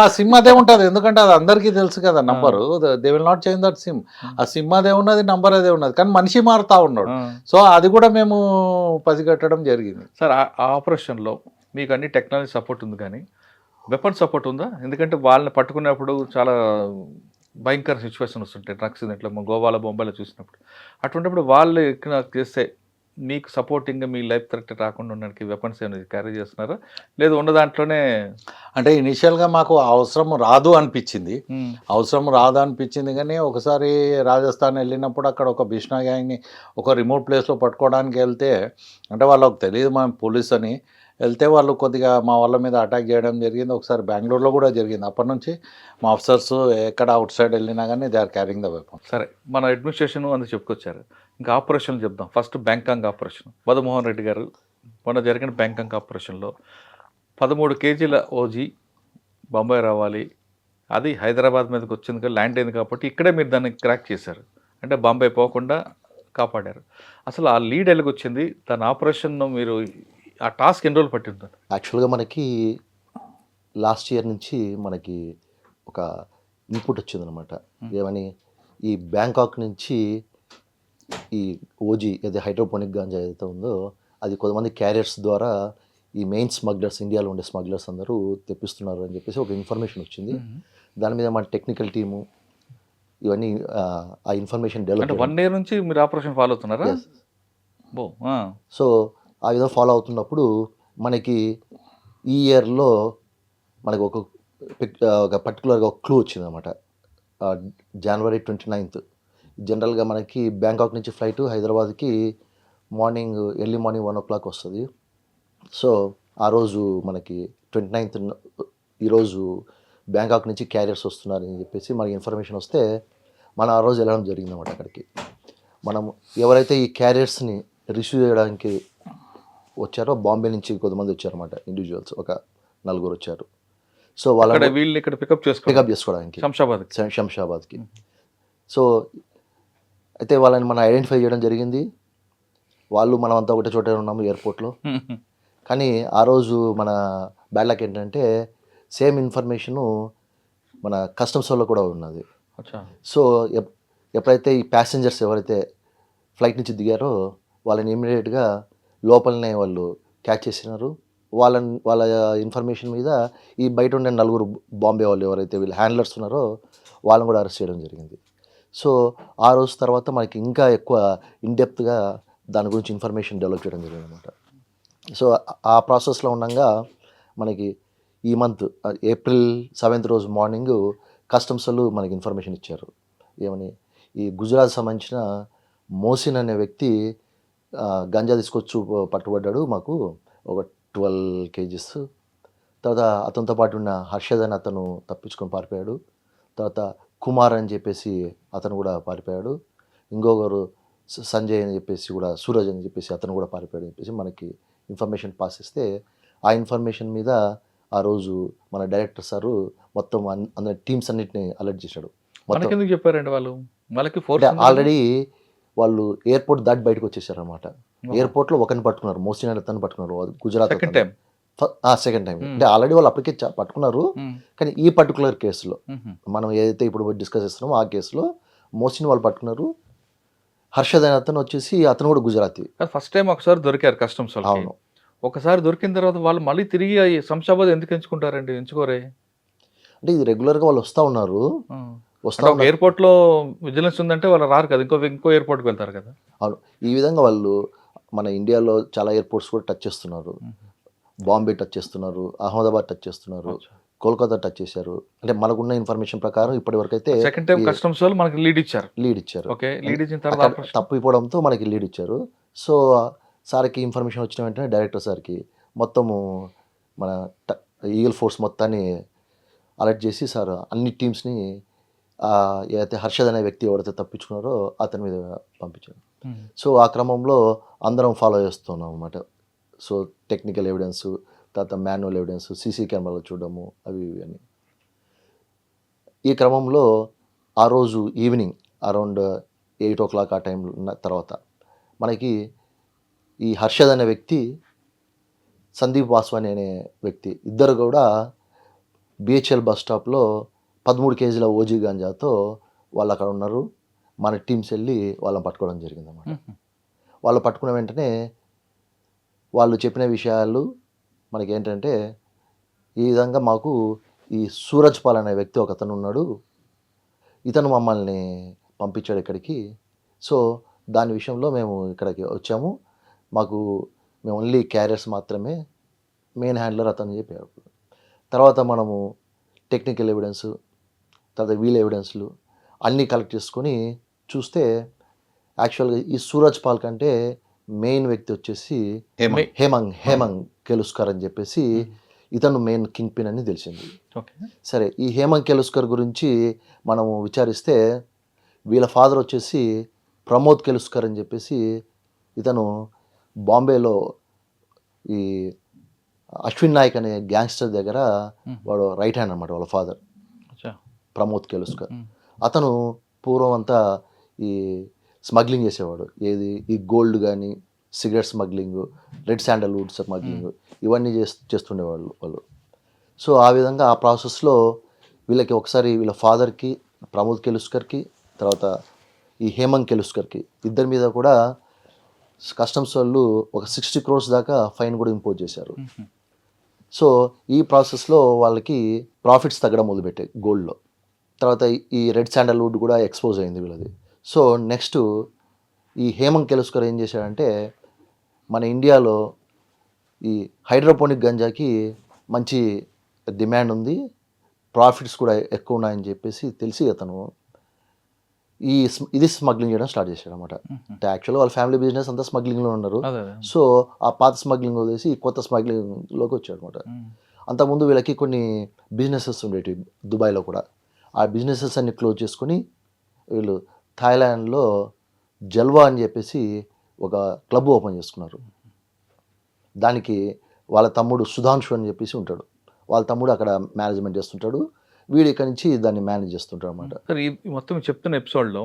ఆ సిమ్ అదే ఉంటుంది, ఎందుకంటే అది అందరికీ తెలుసు కదా number. They will not change that SIM. ఆ సిమ్ అదే ఉన్నది, నంబర్ అదే ఉన్నది, కానీ మనిషి మారుతా ఉన్నాడు. సో అది కూడా మేము పసిగట్టడం జరిగింది. సార్ ఆ ఆపరేషన్లో మీకు అన్ని టెక్నాలజీ సపోర్ట్ ఉంది, కానీ వెపన్ సపోర్ట్ ఉందా? ఎందుకంటే వాళ్ళని పట్టుకున్నప్పుడు చాలా భయంకర సిచ్యువేషన్ వస్తుంటాయి డ్రగ్స్, దీంట్లో గోవాలో బొంబాయిలో చూసినప్పుడు. అటువంటిప్పుడు వాళ్ళు చేస్తే మీకు సపోర్టింగ్గా మీ లైఫ్ థ్రెట్ రాకుండా ఉండడానికి వెపన్స్ ఏమైనా క్యారీ చేస్తున్నారా, లేదు ఉన్న దాంట్లోనే? అంటే ఇనిషియల్గా మాకు అవసరం రాదు అనిపించింది, కానీ ఒకసారి రాజస్థాన్ వెళ్ళినప్పుడు అక్కడ ఒక బిష్నా గ్యాంగ్ని ఒక రిమోట్ ప్లేస్లో పట్టుకోవడానికి వెళ్తే, అంటే వాళ్ళకి తెలియదు మనం పోలీస్ అని, వెళ్తే వాళ్ళు కొద్దిగా మా వాళ్ళ మీద అటాక్ చేయడం జరిగింది. ఒకసారి బెంగళూరులో కూడా జరిగింది. అప్పటి నుంచి మా ఆఫీసర్స్ ఎక్కడ అవుట్ సైడ్ వెళ్ళినా కానీ they are carrying the weapon. సరే, మన అడ్మినిస్ట్రేషన్ అందుకు చెప్పుకొచ్చారు. ఇంకా ఆపరేషన్లు చెప్దాం. First Bangkok operation. Madanmohan Reddy గారు మొన్న జరిగిన బ్యాంకాంగ్ ఆపరేషన్లో 13 kgs ఓజీ బొంబాయి రావాలి, అది హైదరాబాద్ మీదకి వచ్చింది, ల్యాండ్ అయింది కాబట్టి ఇక్కడే మీరు దాన్ని క్రాక్ చేశారు. అంటే బాంబే పోకుండా కాపాడారు. అసలు ఆ లీడ్ ఎలాగొచ్చింది? దాని ఆపరేషన్ మీరు ఆ టాస్క్ ఎన్ని రోజులు పట్టింది? యాక్చువల్గా మనకి లాస్ట్ ఇయర్ నుంచి మనకి ఒక ఇన్పుట్ వచ్చిందనమాట. ఏమని, ఈ బ్యాంకాక్ నుంచి ఈ ఓజీ ఏదైతే హైడ్రోపోనిక్ గాంజా ఏదైతే ఉందో అది కొంతమంది క్యారియర్స్ ద్వారా ఈ మెయిన్ స్మగ్లర్స్, ఇండియాలో ఉండే స్మగ్లర్స్ అందరూ తెప్పిస్తున్నారు అని చెప్పేసి ఒక ఇన్ఫర్మేషన్ వచ్చింది. దాని మీద మన టెక్నికల్ టీము ఇవన్నీ ఆ ఇన్ఫర్మేషన్ డెవలప్. 1 year నుంచి మీరు ఆపరేషన్ ఫాలో అవుతున్నారా? సో ఆ విధంగా ఫాలో అవుతున్నప్పుడు మనకి ఈ ఇయర్లో మనకు ఒక పర్టికులర్గా ఒక క్లూ వచ్చిందనమాట. జనవరి 29th జనరల్గా మనకి బ్యాంకాక్ నుంచి ఫ్లైట్ హైదరాబాద్కి ఎర్లీ మార్నింగ్ 1 o'clock వస్తుంది. సో ఆ రోజు మనకి 29th ఈరోజు బ్యాంకాక్ నుంచి క్యారియర్స్ వస్తున్నారని చెప్పేసి మనకి ఇన్ఫర్మేషన్ వస్తే మనం ఆ రోజు వెళ్ళడం జరిగిందన్నమాట అక్కడికి. మనం ఎవరైతే ఈ క్యారియర్స్ని రిసీవ్ చేయడానికి వచ్చారో బాంబే నుంచి కొంతమంది వచ్చారన్నమాట, ఇండివిజువల్స్ ఒక 4 వచ్చారు. సో వాళ్ళ వీళ్ళు ఇక్కడ పికప్ చేసుకోవడానికి శంషాబాద్కి. సో అయితే వాళ్ళని మనం ఐడెంటిఫై చేయడం జరిగింది. వాళ్ళు మనం అంతా ఒకటే చోట ఉన్నాము ఎయిర్పోర్ట్లో. కానీ ఆ రోజు మన బ్యాడ్ లక్ ఏంటంటే సేమ్ ఇన్ఫర్మేషను మన కస్టమ్స్ వాళ్ళు కూడా ఉన్నది. సో ఎప్పుడైతే ఈ ప్యాసింజర్స్ ఎవరైతే ఫ్లైట్ నుంచి దిగారో వాళ్ళని ఇమ్మీడియట్గా లోపలనే వాళ్ళు క్యాచ్ చేసినారు. వాళ్ళ ఇన్ఫర్మేషన్ మీద ఈ బయట ఉండే 4 బాంబే వాళ్ళు ఎవరైతే వీళ్ళు హ్యాండ్లర్స్ ఉన్నారో వాళ్ళని కూడా అరెస్ట్ చేయడం జరిగింది. సో ఆ రోజు తర్వాత మనకి ఇంకా ఎక్కువ ఇన్డెప్త్గా దాని గురించి ఇన్ఫర్మేషన్ డెవలప్ చేయడం జరిగింది అనమాట. సో ఆ ప్రాసెస్లో ఉండగా మనకి ఈ మంత్ April 7th రోజు మార్నింగ్ కస్టమ్స్ వాళ్ళు మనకి ఇన్ఫర్మేషన్ ఇచ్చారు. ఏమని, ఈ గుజరాత్ సంబంధించిన మోసిన్ అనే వ్యక్తి గంజా తీసుకొచ్చు పట్టుబడ్డాడు, మాకు ఒక 12 kgs. తర్వాత అతనితో పాటు ఉన్న హర్షద్ అని అతను తప్పించుకొని పారిపోయాడు. తర్వాత కుమార్ అని చెప్పేసి అతను కూడా పారిపోయాడు. ఇంకొకరు సంజయ్ అని చెప్పేసి కూడా, సూరజ్ అని చెప్పేసి అతను కూడా పారిపోయాడు అని చెప్పేసి మనకి ఇన్ఫర్మేషన్ పాస్ చేస్తే ఆ ఇన్ఫర్మేషన్ మీద ఆ రోజు మన డైరెక్టర్ సారు మొత్తం అందరి టీమ్స్ అన్నిటిని అలర్ట్ చేశాడు. ఎందుకు చెప్పారండి వాళ్ళు? వాళ్ళకి ఆల్రెడీ వాళ్ళు ఎయిర్పోర్ట్ దాటి బయటకు వచ్చేసారు అనమాట. ఎయిర్పోర్ట్లో ఒకరిని పట్టుకున్నారు, మోసిన్ అని అతను పట్టుకున్నారు, గుజరాత్ సెకండ్ టైం. అంటే ఆల్రెడీ వాళ్ళు అప్పటికే పట్టుకున్నారు. కానీ ఈ పర్టికులర్ కేసులో మనం ఏదైతే ఇప్పుడు డిస్కస్ చేస్తున్నామో ఆ కేసులో మోసిన్ వాళ్ళు పట్టుకున్నారు. హర్షద్ అనే అతను వచ్చేసి అతను కూడా గుజరాతీ. ఫస్ట్ టైం ఒకసారి దొరికారు కస్టమ్స్. అవును. ఒకసారి దొరికిన తర్వాత వాళ్ళు మళ్ళీ తిరిగి శంషాబాద్ ఎందుకు ఎంచుకుంటారండి? ఎంచుకోరే అంటే ఇది రెగ్యులర్గా వాళ్ళు వస్తూ ఉన్నారు. ఎయిర్పోర్ట్ లో విజిలెన్స్ ఉందంటే వాళ్ళు రారు కదా, ఇంకో ఎయిర్పోర్ట్కి వెళ్తారు కదా. అవును. ఈ విధంగా వాళ్ళు మన ఇండియాలో చాలా ఎయిర్పోర్ట్స్ కూడా టచ్ చేస్తున్నారు. బాంబే టచ్ చేస్తున్నారు, అహ్మదాబాద్ టచ్ చేస్తున్నారు, కోల్కతా టచ్ చేశారు. అంటే మనకున్న ఇన్ఫర్మేషన్ ప్రకారం ఇప్పటి వరకు అయితే సెకండ్ టైం కస్టమ్స్ వాళ్ళు మనకి లీడ్ ఇచ్చారు. ఓకే, లీడ్ ఇచ్చిన తర్వాత తప్పిపోవడంతో మనకి లీడ్ ఇచ్చారు. సో సార్కి ఇన్ఫర్మేషన్ వచ్చిన వెంటనే డైరెక్టర్ సార్కి మొత్తము మన ఈగల్ ఫోర్స్ మొత్తాన్ని అలర్ట్ చేసి సార్ అన్ని టీమ్స్ని ఏదైతే హర్షద్ అనే వ్యక్తి ఎవరైతే తప్పించుకున్నారో అతని మీద పంపించారు. సో ఆ క్రమంలో అందరం ఫాలో చేస్తున్నాం అన్నమాట. సో టెక్నికల్ ఎవిడెన్స్, తర్వాత మాన్యువల్ ఎవిడెన్స్, సీసీ కెమెరాలు చూడడము, అవి ఇవి అని. ఈ క్రమంలో ఆ రోజు ఈవినింగ్ అరౌండ్ 8 o'clock ఆ టైం తర్వాత మనకి ఈ హర్షద్ అనే వ్యక్తి, సందీప్ వాస్వాని అనే వ్యక్తి, ఇద్దరు కూడా బిహెచ్ఎల్ బస్ స్టాప్లో 13 kg ఓజీ గంజాతో వాళ్ళు అక్కడ ఉన్నారు. మన టీమ్స్ వెళ్ళి వాళ్ళని పట్టుకోవడం జరిగిందన్నమాట. వాళ్ళు పట్టుకున్న వెంటనే వాళ్ళు చెప్పిన విషయాలు మనకి ఏంటంటే, ఈ విధంగా మాకు ఈ సూరజ్ పాల్ అనే వ్యక్తి ఒక అతను ఉన్నాడు, ఇతను మమ్మల్ని పంపించాడు ఇక్కడికి. సో దాని విషయంలో మేము ఇక్కడికి వచ్చాము, మేము ఓన్లీ క్యారియర్స్ మాత్రమే, మెయిన్ హ్యాండ్లర్ అతను చెప్పారు. తర్వాత మనము టెక్నికల్ ఎవిడెన్స్, తర్వాత వీల్ ఎవిడెన్స్లు అన్నీ కలెక్ట్ చేసుకొని చూస్తే యాక్చువల్గా ఈ సూరజ్ పాల్ కంటే మెయిన్ వ్యక్తి వచ్చేసి హేమంగ్ కెలుస్కర్ అని చెప్పేసి ఇతను మెయిన్ కింగ్ పిన్ అని తెలిసింది. సరే, ఈ హేమంగ్ కెలుస్కర్ గురించి మనము విచారిస్తే వీళ్ళ ఫాదర్ వచ్చేసి ప్రమోద్ కెలుస్కర్ అని చెప్పేసి ఇతను బాంబేలో ఈ అశ్విన్ నాయక్ అనే గ్యాంగ్స్టర్ దగ్గర వాడు రైట్ హ్యాండ్ అనమాట వాళ్ళ ఫాదర్, ప్రమోద్ కెలుస్కర్. అతను పూర్వం అంతా ఈ స్మగ్లింగ్ చేసేవాడు, ఈ గోల్డ్ కానీ, cigarette smuggling, red sandalwood smuggling, ఇవన్నీ చేస్తుండేవాళ్ళు. సో ఆ విధంగా ఆ ప్రాసెస్లో వీళ్ళకి ఒకసారి వీళ్ళ ఫాదర్కి, ప్రమోద్ కెలుస్కర్కి, తర్వాత ఈ హేమంగ్ కెలుస్కర్కి ఇద్దరి మీద కూడా కస్టమ్స్ వాళ్ళు ఒక 60 crores దాకా ఫైన్ కూడా ఇంపోజ్ చేశారు. సో ఈ ప్రాసెస్లో వాళ్ళకి ప్రాఫిట్స్ తగ్గడం మొదలుపెట్టాయి గోల్డ్లో. తర్వాత ఈ రెడ్ శాండల్వుడ్ కూడా ఎక్స్పోజ్ అయింది వీళ్ళది. సో నెక్స్ట్ ఈ హేమంగ్ కెలుస్కర్ ఏం చేశాడంటే, మన ఇండియాలో ఈ హైడ్రోపోనిక్ గంజాకి మంచి డిమాండ్ ఉంది, ప్రాఫిట్స్ కూడా ఎక్కువ ఉన్నాయని చెప్పేసి తెలిసి అతను ఇది స్మగ్లింగ్ చేయడం స్టార్ట్ చేశాడు అనమాట. అంటే యాక్చువల్గా వాళ్ళ ఫ్యామిలీ బిజినెస్ అంతా స్మగ్లింగ్లో ఉన్నారు. అదే సో ఆ పాత స్మగ్లింగ్ వదిలేసి కొత్త స్మగ్లింగ్లోకి వచ్చాడు అనమాట. అంతకుముందు వీళ్ళకి కొన్ని బిజినెసెస్ ఉండేవి దుబాయ్లో కూడా. ఆ బిజినెసెస్ అన్ని క్లోజ్ చేసుకొని వీళ్ళు థాయిలాండ్లో జల్వా అని చెప్పేసి ఒక క్లబ్ ఓపెన్ చేసుకున్నారు. దానికి వాళ్ళ తమ్ముడు సుధాంశు అని చెప్పేసి ఉంటాడు. వాళ్ళ తమ్ముడు అక్కడ మేనేజ్మెంట్ చేస్తుంటాడు, వీడు ఇక్కడ నుంచి దాన్ని మేనేజ్ చేస్తుంటాడు అనమాట. సార్ ఈ మొత్తం చెప్తున్న ఎపిసోడ్లో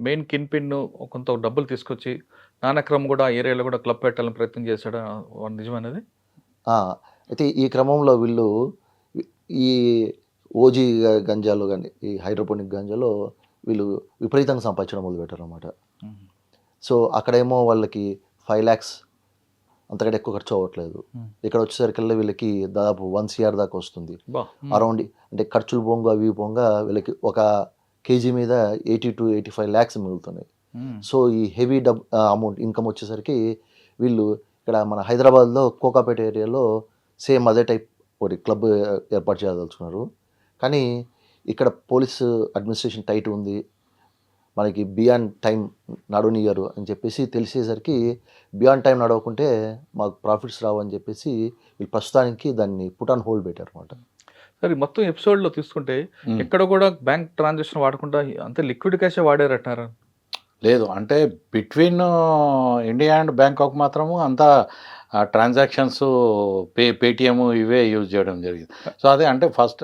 మెయిన్ కిన్ పిన్ కొంత డబ్బులు తీసుకొచ్చి నానక్రమ్ కూడా ఆ ఏరియాలో కూడా క్లబ్ పెట్టాలని ప్రయత్నం చేశాడు, నిజమనేది? అయితే ఈ క్రమంలో వీళ్ళు ఈ ఓజీ గంజాలో కానీ ఈ హైడ్రోపోనిక్ గంజాలో వీళ్ళు విపరీతంగా సంపాదించడం మొదలుపెట్టారు అనమాట. సో అక్కడేమో వాళ్ళకి 5 lakhs అంతకంటే ఎక్కువ ఖర్చు అవ్వట్లేదు. ఇక్కడ వచ్చేసరికల్లా వీళ్ళకి దాదాపు 1 CR దాకా వస్తుంది. అరౌండ్ అంటే ఖర్చులు పోంగా అవి పోంగా వీళ్ళకి ఒక కేజీ మీద 80 to 85 lakhs మిగులుతున్నాయి. సో ఈ హెవీ అమౌంట్ ఇన్కమ్ వచ్చేసరికి వీళ్ళు ఇక్కడ మన హైదరాబాద్లో కోకాపేట ఏరియాలో సేమ్ అదే టైప్ ఒకటి క్లబ్ ఏర్పాటు చేయదలుచుకున్నారు. కానీ ఇక్కడ పోలీస్ అడ్మినిస్ట్రేషన్ టైట్ ఉంది, మనకి బియాండ్ టైం నడవనియ్యరు అని చెప్పేసి తెలిసేసరికి బియాండ్ టైం నడవకుంటే మాకు ప్రాఫిట్స్ రావు అని చెప్పేసి వీళ్ళు ప్రస్తుతానికి దాన్ని పుట్ ఆన్ హోల్డ్ పెట్టారు అనమాట. సరే మొత్తం ఎపిసోడ్లో తీసుకుంటే ఎక్కడ కూడా బ్యాంక్ ట్రాన్సాక్షన్ వాడకుండా అంతే లిక్విడ్ క్యాషే వాడారంటున్నారు. లేదు, అంటే బిట్వీన్ ఇండియా అండ్ బ్యాంకాక్ మాత్రము అంతా ట్రాన్సాక్షన్స్ పేటిఎం ఇవే యూజ్ చేయడం జరిగింది. సో అదే అంటే ఫస్ట్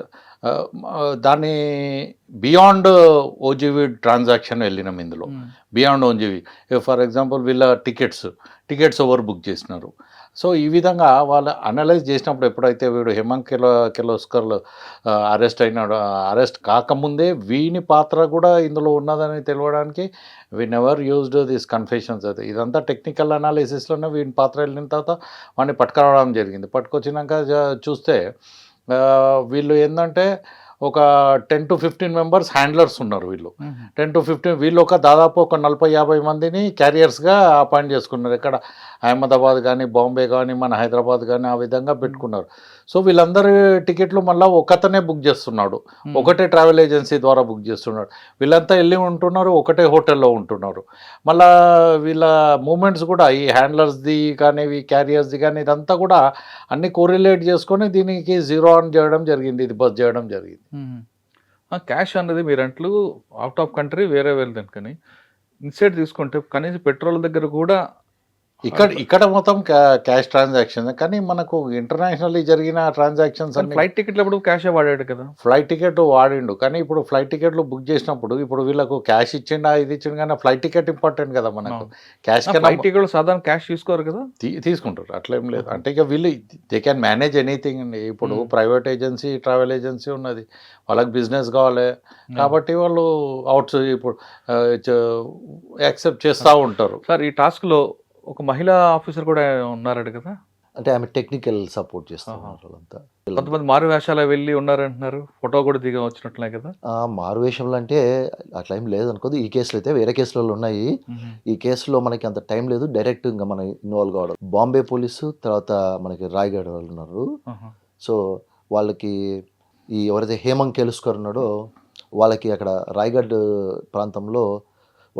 దాన్ని బియాండ్ ఓజీవీ ట్రాన్సాక్షన్ వెళ్ళినాం ఇందులో. బియాండ్ ఓజీవీ ఫర్ ఎగ్జాంపుల్ వీళ్ళ టికెట్స్ ఓవర్ బుక్ చేసినారు. సో ఈ విధంగా వాళ్ళు అనలైజ్ చేసినప్పుడు ఎప్పుడైతే వీడు హేమంత్ కిర్లోస్కర్ అరెస్ట్ అయినాడు, అరెస్ట్ కాకముందే వీని పాత్ర కూడా ఇందులో ఉన్నదని తెలియడానికి we never used this confessions. అయితే ఇదంతా టెక్నికల్ అనాలిసిస్లోనే వీని పాత్ర వెళ్ళిన తర్వాత వాడిని పట్టుకురావడం జరిగింది. పట్టుకొచ్చినాక చూస్తే వీళ్ళు ఏంటంటే ఒక 10 to 15 మెంబర్స్ హ్యాండ్లర్స్ ఉన్నారు. వీళ్ళు 10 to 15 వీళ్ళు దాదాపు ఒక 40-50 మందిని క్యారియర్స్గా అపాయింట్ చేసుకున్నారు. ఇక్కడ అహ్మదాబాద్ కానీ బాంబే కానీ మన హైదరాబాద్ కానీ ఆ విధంగా పెట్టుకున్నారు. సో వీళ్ళందరి టికెట్లు మళ్ళీ ఒకతనే బుక్ చేస్తున్నాడు, ఒకటే ట్రావెల్ ఏజెన్సీ ద్వారా బుక్ చేస్తున్నాడు. వీళ్ళంతా వెళ్ళి ఉంటున్నారు, ఒకటే హోటల్లో ఉంటున్నారు. మళ్ళీ వీళ్ళ మూమెంట్స్ కూడా ఈ హ్యాండ్లర్స్ది కానీ ఈ క్యారియర్స్ది కానీ ఇదంతా కూడా అన్ని కోరిలేట్ చేసుకొని దీనికి జీరో ఆన్ చేయడం జరిగింది, ఇది బస్ చేయడం జరిగింది. క్యాష్ అన్నది మీరంట్లు అవుట్ ఆఫ్ కంట్రీ వేరే వెళ్తాను, కానీ ఇన్సైడ్ తీసుకుంటే కనీసం పెట్రోల్ దగ్గర కూడా ఇక్కడ మొత్తం క్యాష్ ట్రాన్సాక్షన్. కానీ మనకు ఇంటర్నేషనల్లీ జరిగిన ట్రాన్సాక్షన్స్ అన్ని ఫ్లైట్ టికెట్లు అప్పుడు క్యాషే వాడాడు కదా. ఫ్లైట్ టికెట్ వాడిండు, కానీ ఇప్పుడు ఫ్లైట్ టికెట్లు బుక్ చేసినప్పుడు ఇప్పుడు వీళ్ళకు క్యాష్ ఇచ్చిండా ఇది ఇచ్చిండు, కానీ ఫ్లైట్ టికెట్ ఇంపార్టెంట్ కదా మనకు. క్యాష్ ఫ్లైట్ టికెట్ సాధారణ క్యాష్ తీసుకోరు కదా. తీసుకుంటారు, అట్లేం లేదు. అంటే ఇక వీళ్ళు దే క్యాన్ మేనేజ్ ఎనీథింగ్ అండి. ఇప్పుడు ప్రైవేట్ ఏజెన్సీ ట్రావెల్ ఏజెన్సీ ఉన్నది, వాళ్ళకి బిజినెస్ కావాలి కాబట్టి వాళ్ళు అవుట్స్ ఇప్పుడు యాక్సెప్ట్ చేస్తూ ఉంటారు. సార్ ఈ టాస్క్లో ఒక మహిళా ఆఫీసర్ కూడా ఉన్నారట కదా. అంటే ఆమె టెక్నికల్ సపోర్ట్ చేస్తున్నారు వాళ్ళంతా. కొంతమంది మారు వేషాలు వెళ్ళి ఉన్నారంటున్నారు, ఫోటో కూడా దిగ వచ్చినట్లే కదా. మారు వేషంలో అంటే అట్లా ఏం లేదు అనుకోదు. ఈ కేసులో అయితే వేరే కేసులలో ఉన్నాయి. ఈ కేసులో మనకి అంత టైం లేదు, డైరెక్ట్ ఇంకా మనం ఇన్వాల్వ్ కావడం. బాంబే పోలీసు తర్వాత మనకి రాయ్గఢ్ వాళ్ళు ఉన్నారు. సో వాళ్ళకి ఈ ఎవరైతే హేమంత్ కిర్లోస్కర్ ఉన్నాడో వాళ్ళకి అక్కడ రాయ్గఢ్ ప్రాంతంలో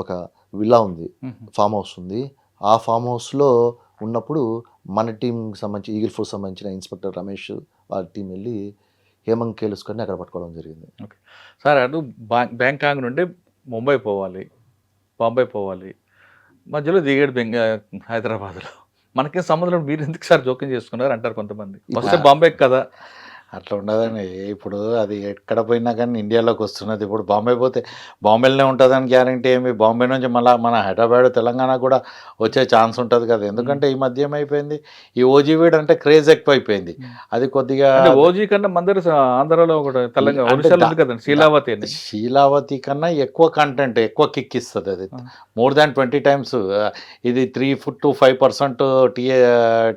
ఒక విల్లా ఉంది, ఫామ్ హౌస్ ఉంది. ఆ ఫామ్ హౌస్లో ఉన్నప్పుడు మన టీంకి సంబంధించి ఈగిల్ ఫోర్స్ సంబంధించిన ఇన్స్పెక్టర్ రమేష్ వాళ్ళ టీం వెళ్ళి హేమంత్ కిర్లోస్కర్ని అక్కడ పట్టుకోవడం జరిగింది. ఓకే సార్, అటు బ్యాంకాక్ నుండి ముంబై పోవాలి, బాంబే పోవాలి, మధ్యలో దిగాడు హైదరాబాద్లో. మనకేం సంబంధం, మీరు ఎందుకు సార్ జోక్యం చేసుకున్నారు అంటారు కొంతమంది. వస్తే బాంబే కదా. అట్లా ఉండదని. ఇప్పుడు అది ఎక్కడ పోయినా కానీ ఇండియాలోకి వస్తున్నది. ఇప్పుడు బాంబే పోతే బాంబేలోనే ఉంటుందని గ్యారంటీ ఏమి. బాంబే నుంచి మళ్ళీ మన హైదరాబాద్ తెలంగాణ కూడా వచ్చే ఛాన్స్ ఉంటుంది కదా. ఎందుకంటే ఈ మధ్య ఏమైపోయింది, ఈ ఓజీవీడ్ అంటే క్రేజ్ ఎక్కువైపోయింది. అది కొద్దిగా ఓజీ కన్నా మందరు ఆంధ్రాలో కూడా తెలంగాణ శీలావతి కన్నా ఎక్కువ కంటెంట్, ఎక్కువ కిక్ ఇస్తుంది. అది మోర్ దాన్ 20 times. ఇది 3 to 5%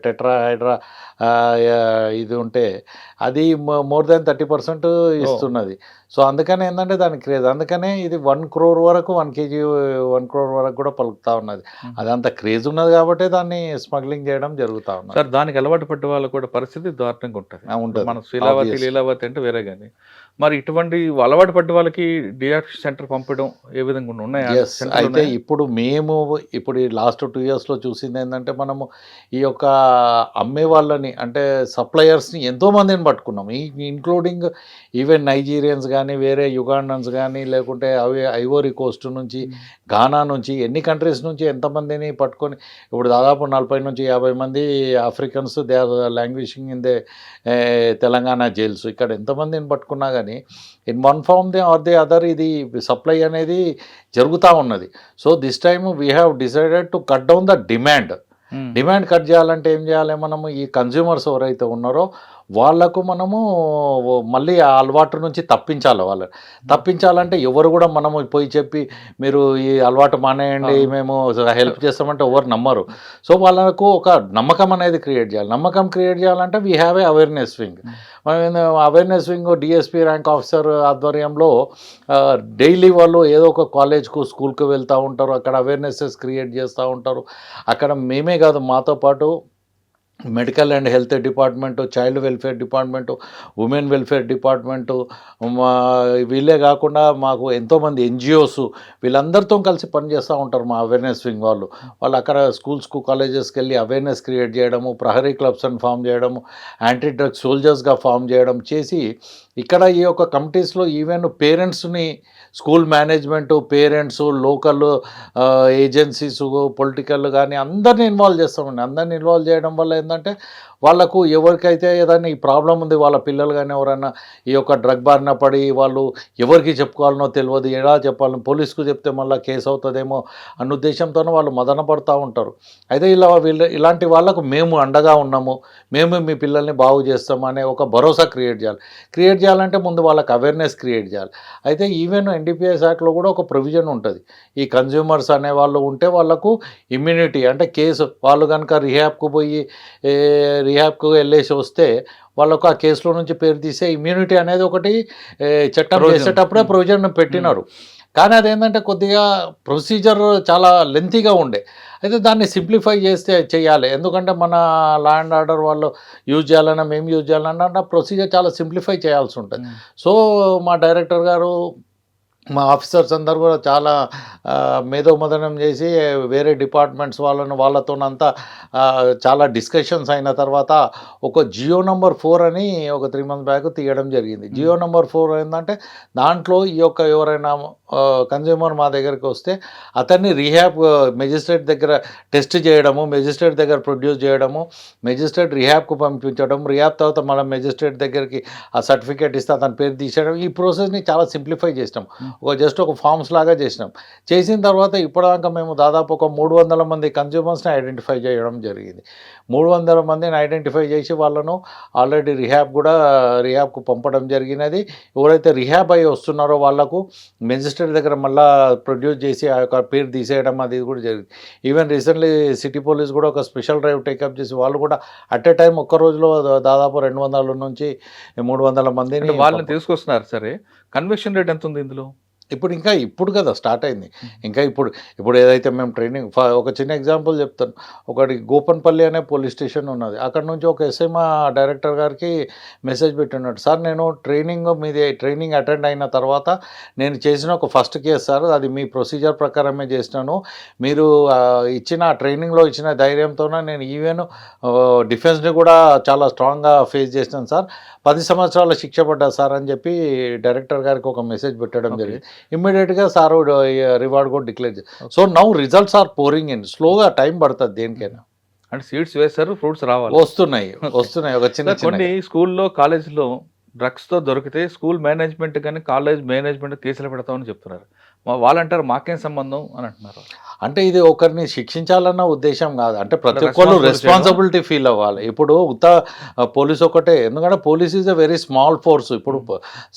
టెట్రా హైడ్రా ఇది ఉంటే అది మోర్ దాన్ 30% ఇస్తున్నది. సో అందుకని ఏంటంటే దాని క్రేజ్, అందుకనే ఇది 1 crore వరకు 1 kg 1 crore వరకు కూడా పలుకుతా ఉన్నది. అదంత క్రేజ్ ఉన్నది కాబట్టి దాన్ని స్మగ్లింగ్ చేయడం జరుగుతూ ఉన్నది. సార్ దానికి అలవాటు పడ్డ వాళ్ళు కూడా పరిస్థితి దారుణంగా ఉంటుంది. ఉంటుంది. మన శీలావతి Obvious. లీలావతి అంటే వేరే కానీ మరి ఇటువంటి అలవాటు పడ్డ వాళ్ళకి డిఆక్షన్ సెంటర్ పంపడం ఏ విధంగా ఉన్నాయా? ఎస్, అయితే ఇప్పుడు ఈ లాస్ట్ 2 yearsలో చూసింది ఏంటంటే మనము ఈ యొక్క అమ్మే వాళ్ళని అంటే సప్లయర్స్ని ఎంతోమందిని పట్టుకున్నాం. ఇంక్లూడింగ్ ఈవెన్ నైజీరియన్స్ కానీ, వేరే యుగాండన్స్ కానీ, లేకుంటే ఐవోరీ కోస్ట్ నుంచి, ఘానా నుంచి, ఎన్ని కంట్రీస్ నుంచి ఎంతమందిని పట్టుకొని ఇప్పుడు దాదాపు 40 నుంచి 50 మంది Africans they are languishing in the Telangana jails. ఇక్కడ ఎంతమందిని పట్టుకున్నా కానీ in one form or the other ఇది సప్లై అనేది జరుగుతూ ఉన్నది. So this time we have decided to cut down the demand. Demand cut చేయాలంటే ఏం చేయాలి, మనము ఈ కన్జ్యూమర్స్ ఎవరైతే ఉన్నారో వాళ్లకు మనము మళ్ళీ ఆ అలవాటు నుంచి తప్పించాలంటే ఎవరు కూడా మనము పోయి చెప్పి మీరు ఈ అలవాటు మానేయండి మేము హెల్ప్ చేస్తామంటే ఎవరు నమ్మరు. సో వాళ్ళకు ఒక నమ్మకం అనేది క్రియేట్ చేయాలంటే we have a awareness wing. Awareness wing DSP rank officer ఆధ్వర్యంలో డైలీ వాళ్ళు ఏదో ఒక కాలేజ్కు స్కూల్కి వెళ్తూ ఉంటారు, అక్కడ అవేర్నెసెస్ క్రియేట్ చేస్తూ ఉంటారు. అక్కడ మేమే కాదు, మాతో పాటు medical and health department, child welfare department, women welfare department, వీళ్ళే కాకుండా మాకు ఎంతోమంది ఎన్జిఓస్ వీళ్ళందరితో కలిసి పనిచేస్తూ ఉంటారు మా అవేర్నెస్ వింగ్ వాళ్ళు అక్కడ స్కూల్స్కు కాలేజెస్కి వెళ్ళి అవేర్నెస్ క్రియేట్ చేయడము, ప్రహరీ క్లబ్స్ అని ఫామ్ చేయడము, యాంటీ డ్రగ్స్ సోల్జర్స్గా ఫామ్ చేయడం చేసి ఇక్కడ ఈ యొక్క కమిటీస్లో ఈవెన్ పేరెంట్స్ని, school management, parents, local agencies, political కానీ అందరిని ఇన్వాల్వ్ చేస్తామండి. అందరిని ఇన్వాల్వ్ చేయడం వల్ల ఏంటంటే వాళ్ళకు ఎవరికైతే ఏదైనా ఈ ప్రాబ్లం ఉంది, వాళ్ళ పిల్లలు కానీ ఎవరైనా ఈ యొక్క డ్రగ్ బారిన పడి వాళ్ళు ఎవరికి చెప్పుకోవాలనో తెలియదు, ఎలా చెప్పాలని, పోలీసుకు చెప్తే మళ్ళీ కేసు అవుతుందేమో అన్న ఉద్దేశంతోనే వాళ్ళు మదన పడుతూ ఉంటారు. అయితే ఇలాంటి వాళ్ళకు మేము అండగా ఉన్నాము, మేము మీ పిల్లల్ని బాగు చేస్తాము అనే ఒక భరోసా క్రియేట్ చేయాలంటే ముందు వాళ్ళకి అవేర్నెస్ క్రియేట్ చేయాలి. అయితే ఈవెన్ ఎన్డీపీఎస్ యాక్ట్లో కూడా ఒక ప్రొవిజన్ ఉంటుంది, ఈ కన్జ్యూమర్స్ అనే వాళ్ళు ఉంటే వాళ్ళకు ఇమ్యూనిటీ అంటే కేసు వాళ్ళు కనుక రిహాబ్కు వెళ్ళేసి వస్తే వాళ్ళకు ఆ కేసులో నుంచి పేరు తీసే ఇమ్యూనిటీ అనేది ఒకటి చట్టం చేసేటప్పుడే ప్రొవిజన్ పెట్టినారు. కానీ అదేంటంటే కొద్దిగా ప్రొసీజర్ చాలా లెంతీగా ఉండే. అయితే దాన్ని సింప్లిఫై చేయాలి. ఎందుకంటే మన లా అండ్ ఆర్డర్ వాళ్ళు యూజ్ చేయాలన్నా మేము యూజ్ చేయాలన్నా ప్రొసీజర్ చాలా సింప్లిఫై చేయాల్సి ఉంటుంది. సో మా డైరెక్టర్ గారు, మా ఆఫీసర్స్ అందరు కూడా చాలా మేధోమదనం చేసి వేరే డిపార్ట్మెంట్స్ వాళ్ళతోనంతా చాలా డిస్కషన్స్ అయిన తర్వాత ఒక జియో నెంబర్ 4 అని ఒక 3 months బ్యాక్ తీయడం జరిగింది. జియో నెంబర్ 4 ఏంటంటే దాంట్లో ఈ యొక్క ఎవరైనా కన్జ్యూమర్ మా దగ్గరికి వస్తే అతన్ని రీహాబ్ మెజిస్ట్రేట్ దగ్గర టెస్ట్ చేయడము, మెజిస్ట్రేట్ దగ్గర ప్రొడ్యూస్ చేయడము, మెజిస్ట్రేట్ రీహాబ్కు పంపించడం, రీహాబ్ తర్వాత మళ్ళీ మెజిస్ట్రేట్ దగ్గరికి ఆ సర్టిఫికేట్ ఇస్తే అతని పేరు తీసేయడం, ఈ ప్రాసెస్ని చాలా సింప్లిఫై చేసినాం. జస్ట్ ఒక ఫామ్స్ లాగా చేసిన తర్వాత ఇప్పటిదాకా మేము దాదాపు ఒక 300 మంది కన్జ్యూమర్స్ని ఐడెంటిఫై చేయడం జరిగింది. 300 మందిని ఐడెంటిఫై చేసి వాళ్ళను ఆల్రెడీ రిహాబ్కు పంపడం జరిగినది. ఎవరైతే రిహాబ్ అయ్యి వస్తున్నారో వాళ్ళకు మెజిస్ట్రేట్ దగ్గర మళ్ళీ ప్రొడ్యూస్ చేసి ఆ యొక్క పేరు తీసేయడం అది కూడా జరిగింది. ఈవెన్ రీసెంట్లీ సిటీ పోలీస్ కూడా ఒక స్పెషల్ డ్రైవ్ టేకప్ చేసి వాళ్ళు కూడా అట్ ఏ టైం ఒక్క రోజులో దాదాపు 200 నుంచి 300 మందిని వాళ్ళని తీసుకొస్తున్నారు. సరే, కన్విక్షన్ రేట్ ఎంత ఉంది ఇందులో? ఇప్పుడు కదా స్టార్ట్ అయింది. ఇంకా ఇప్పుడు ఏదైతే మేము ట్రైనింగ్ ఒక చిన్న ఎగ్జాంపుల్ చెప్తాను. ఒకటి గోపన్పల్లి అనే పోలీస్ స్టేషన్ ఉన్నది. అక్కడ నుంచి ఒక ఎస్ఐ మా డైరెక్టర్ గారికి మెసేజ్ పెట్టినాడు, సార్ నేను ట్రైనింగ్ అటెండ్ అయిన తర్వాత నేను చేసిన ఒక ఫస్ట్ కేసు సార్, అది మీ ప్రొసీజర్ ప్రకారమే చేసినాను. మీరు ఇచ్చిన ట్రైనింగ్లో ఇచ్చిన ధైర్యంతోనే నేను ఈవెన్ డిఫెన్స్ని కూడా చాలా స్ట్రాంగ్గా ఫేస్ చేసినాను సార్, 10 సంవత్సరాల శిక్ష పడ్డా సార్ అని చెప్పి డైరెక్టర్ గారికి ఒక మెసేజ్ పెట్టడం జరిగింది. ఇమ్మీడియట్గా సార్ రివార్డ్ కూడా డిక్లేర్ చేస్తారు. So now results are pouring in, స్లోగా టైం పడుతుంది దేనికైనా. అంటే సీడ్స్ వేస్తారు, ఫ్రూట్స్ వస్తున్నాయి. ఒక చిన్న కొన్ని స్కూల్లో కాలేజీలో డ్రగ్స్తో దొరికితే స్కూల్ మేనేజ్మెంట్ కానీ కాలేజ్ మేనేజ్మెంట్ కేసులు పెడతామని చెప్తున్నారు. వాళ్ళు అంటారు మాకేం సంబంధం అని అంటున్నారు. అంటే ఇది ఒకరిని శిక్షించాలన్న ఉద్దేశం కాదు, అంటే ప్రతి అంటే ఒక్కరు responsibility రెస్పాన్సిబిలిటీ ఫీల్ అవ్వాలి. ఇప్పుడు పోలీస్ ఒకటే, ఎందుకంటే police is a very small force. ఇప్పుడు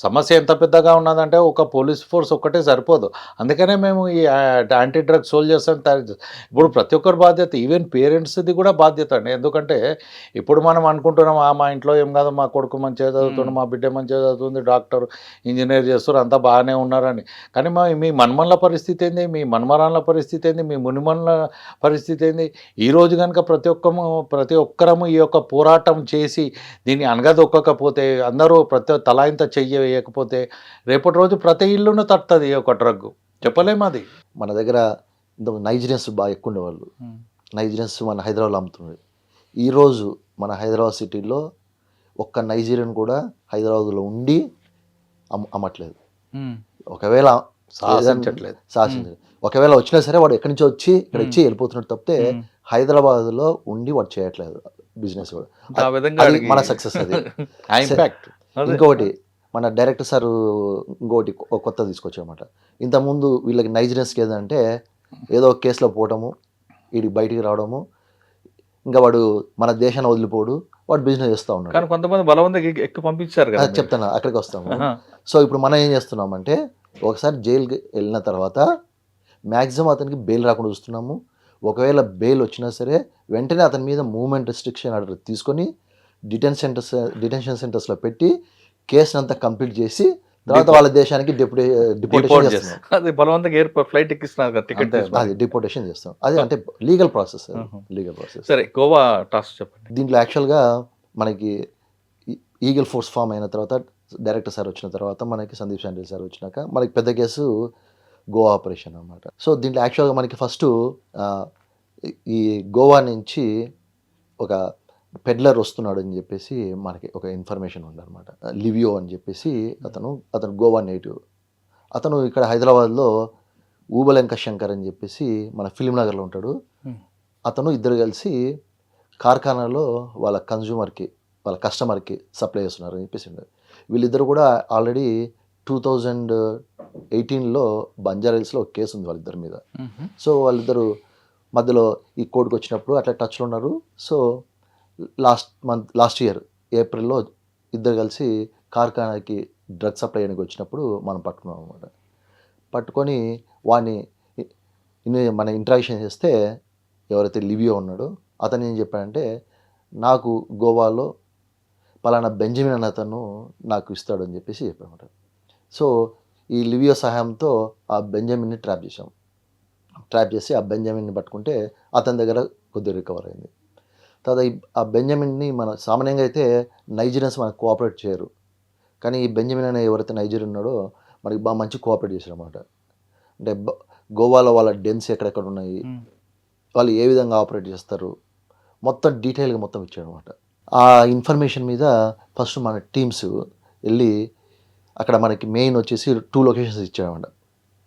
సమస్య ఎంత పెద్దగా ఉన్నదంటే ఒక పోలీస్ ఫోర్స్ ఒక్కటే సరిపోదు. అందుకనే మేము ఈ యాంటీ డ్రగ్ సోల్జర్స్ అని తయారు చేస్తాం. ఇప్పుడు ప్రతి ఒక్కరి బాధ్యత, ఈవెన్ పేరెంట్స్ది కూడా బాధ్యత అండి. ఎందుకంటే ఇప్పుడు మనం అనుకుంటున్నాం మా ఇంట్లో ఏం కాదు, మా కొడుకు మంచిగా చదువుతుంది, మా బిడ్డ మంచిగా చదువుతుంది, డాక్టర్ ఇంజనీర్ చేస్తారు, అంతా బాగానే ఉన్నారని. కానీ మీ మన్మన్ల పరిస్థితి ఏంది, మీ మన్మరాన్ల పరిస్థితి ఏంది, మీ మునిమన్ల పరిస్థితి ఏంది? ఈరోజు కనుక ప్రతి ఒక్కరము ఈ యొక్క పోరాటం చేసి దీన్ని అనగదొక్కకపోతే, అందరూ తలా ఇంత చెయ్యి వేయకపోతే రేపటి రోజు ప్రతి ఇల్లును తట్టుతుంది ఈ యొక్క డ్రగ్. చెప్పలేము అది. మన దగ్గర నైజీరియన్స్ బాగా ఎక్కువ ఉండేవాళ్ళు. నైజీరియన్స్ మన హైదరాబాద్లో అమ్ముతున్నారు. ఈరోజు మన హైదరాబాద్ సిటీలో ఒక్క నైజీరియన్ కూడా హైదరాబాద్లో ఉండి అమ్మట్లేదు. ఒకవేళ సాధించట్లేదు. ఒకవేళ వచ్చినా సరే వాడు ఎక్కడి నుంచో వచ్చి ఇక్కడ వచ్చి వెళ్ళిపోతున్నట్టు తప్పితే హైదరాబాద్లో ఉండి వాడు చేయట్లేదు బిజినెస్. అది మన సక్సెస్. అది ఇంపాక్ట్. ఇంకొకటి మన డైరెక్టర్ సార్ ఇంకొకటి కొత్త తీసుకొచ్చామన్నమాట. ఇంతకుముందు వీళ్ళకి నైజీరియన్స్కి ఏదంటే ఏదో ఒక కేసులో పోవటము, వీడికి బయటికి రావడము, ఇంకా వాడు మన దేశాన్ని వదిలిపోడు, వాడు బిజినెస్ చేస్తూ ఉన్నాడు. కానీ కొంతమంది బలవంతంగా ఎక్కువ పంపించారు కదా. చెప్తాను, అక్కడికి వస్తాము. సో ఇప్పుడు మనం ఏం చేస్తున్నామంటే ఒకసారి జైలుకి వెళ్ళిన తర్వాత మ్యాక్సిమం అతనికి బెయిల్ రాకుండా చూస్తున్నాము. ఒకవేళ బెయిల్ వచ్చినా సరే వెంటనే అతని మీద మూవ్మెంట్ రెస్ట్రిక్షన్ ఆర్డర్ తీసుకొని డిటెన్షన్ సెంటర్స్లో పెట్టి కేసుని అంతా కంప్లీట్ చేసి తర్వాత వాళ్ళ దేశానికి డిపోటేషన్ చేస్తాం. అది బలవంతంగా ఫ్లైట్ ఎక్కిస్తున్నారు, టికెట్ అది డిపోటేషన్ చేస్తాం. అది అంటే లీగల్ ప్రాసెస్. Legal process. సరే, గోవా టాస్క్ చెప్పండి. దీంట్లో యాక్చువల్గా మనకి ఈగల్ ఫోర్స్ ఫామ్ అయిన తర్వాత డైరెక్టర్ సార్ వచ్చిన తర్వాత మనకి సందీప్ శాండిల్ సార్ వచ్చినాక మనకి పెద్ద కేసు గోవా ఆపరేషన్ అన్నమాట. సో దీంట్లో యాక్చువల్గా మనకి ఫస్ట్ ఈ గోవా నుంచి ఒక పెడ్లర్ వస్తున్నాడు అని చెప్పేసి మనకి ఒక ఇన్ఫర్మేషన్ ఉందన్నమాట. లివియో అని చెప్పేసి అతను గోవా నేటివ్. అతను ఇక్కడ హైదరాబాద్లో ఊబలెంక శంకర్ అని చెప్పేసి మన ఫిలిం నగర్లో ఉంటాడు. అతను ఇద్దరు కలిసి కార్ఖానాలో వాళ్ళ కస్టమర్కి సప్లై చేస్తున్నారు అని చెప్పేసి ఉండదు. వీళ్ళిద్దరు కూడా ఆల్రెడీ 2018లో బంజారాహిల్స్లో ఒక కేసు ఉంది వాళ్ళిద్దరి మీద. సో వాళ్ళిద్దరు మధ్యలో ఈ కోర్టుకు వచ్చినప్పుడు అట్లా టచ్లో ఉన్నారు. సో లాస్ట్ ఇయర్ ఏప్రిల్లో ఇద్దరు కలిసి కార్ఖానాకి డ్రగ్ సప్లై చేయడానికి వచ్చినప్పుడు మనం పట్టుకున్నాం అనమాట. పట్టుకొని వాడిని మన ఇంట్రాక్షన్ చేస్తే ఎవరైతే లివియో ఉన్నాడో అతను ఏం చెప్పాడంటే, నాకు గోవాలో పలానా బెంజమిన్ అన్న అతను నాకు ఇస్తాడు అని చెప్పేసి చెప్పామన్నమాట. సో ఈ లివియో సహాయంతో ఆ బెంజమిన్ని ట్రాప్ చేసి ఆ బెంజమిన్ని పట్టుకుంటే అతని దగ్గర కొద్దిగా రికవర్ అయింది. తర్వాత ఆ బెంజమిన్ని మన సామాన్యంగా అయితే నైజీరియన్స్ మనకు కోఆపరేట్ చేయరు, కానీ ఈ బెంజమిన్ అనే ఎవరైతే నైజీరియన్ ఉన్నాడో మనకి బాగా మంచి కోఆపరేట్ చేశారు అన్నమాట. అంటే గోవాలో వాళ్ళ డెన్స్ ఎక్కడెక్కడ ఉన్నాయి, వాళ్ళు ఏ విధంగా ఆపరేట్ చేస్తారు, మొత్తం డీటెయిల్గా మొత్తం ఇచ్చాడు అనమాట. ఆ ఇన్ఫర్మేషన్ మీద ఫస్ట్ మన టీమ్స్ వెళ్ళి అక్కడ మనకి మెయిన్ వచ్చేసి 2 లొకేషన్స్ ఇచ్చాడనమాట.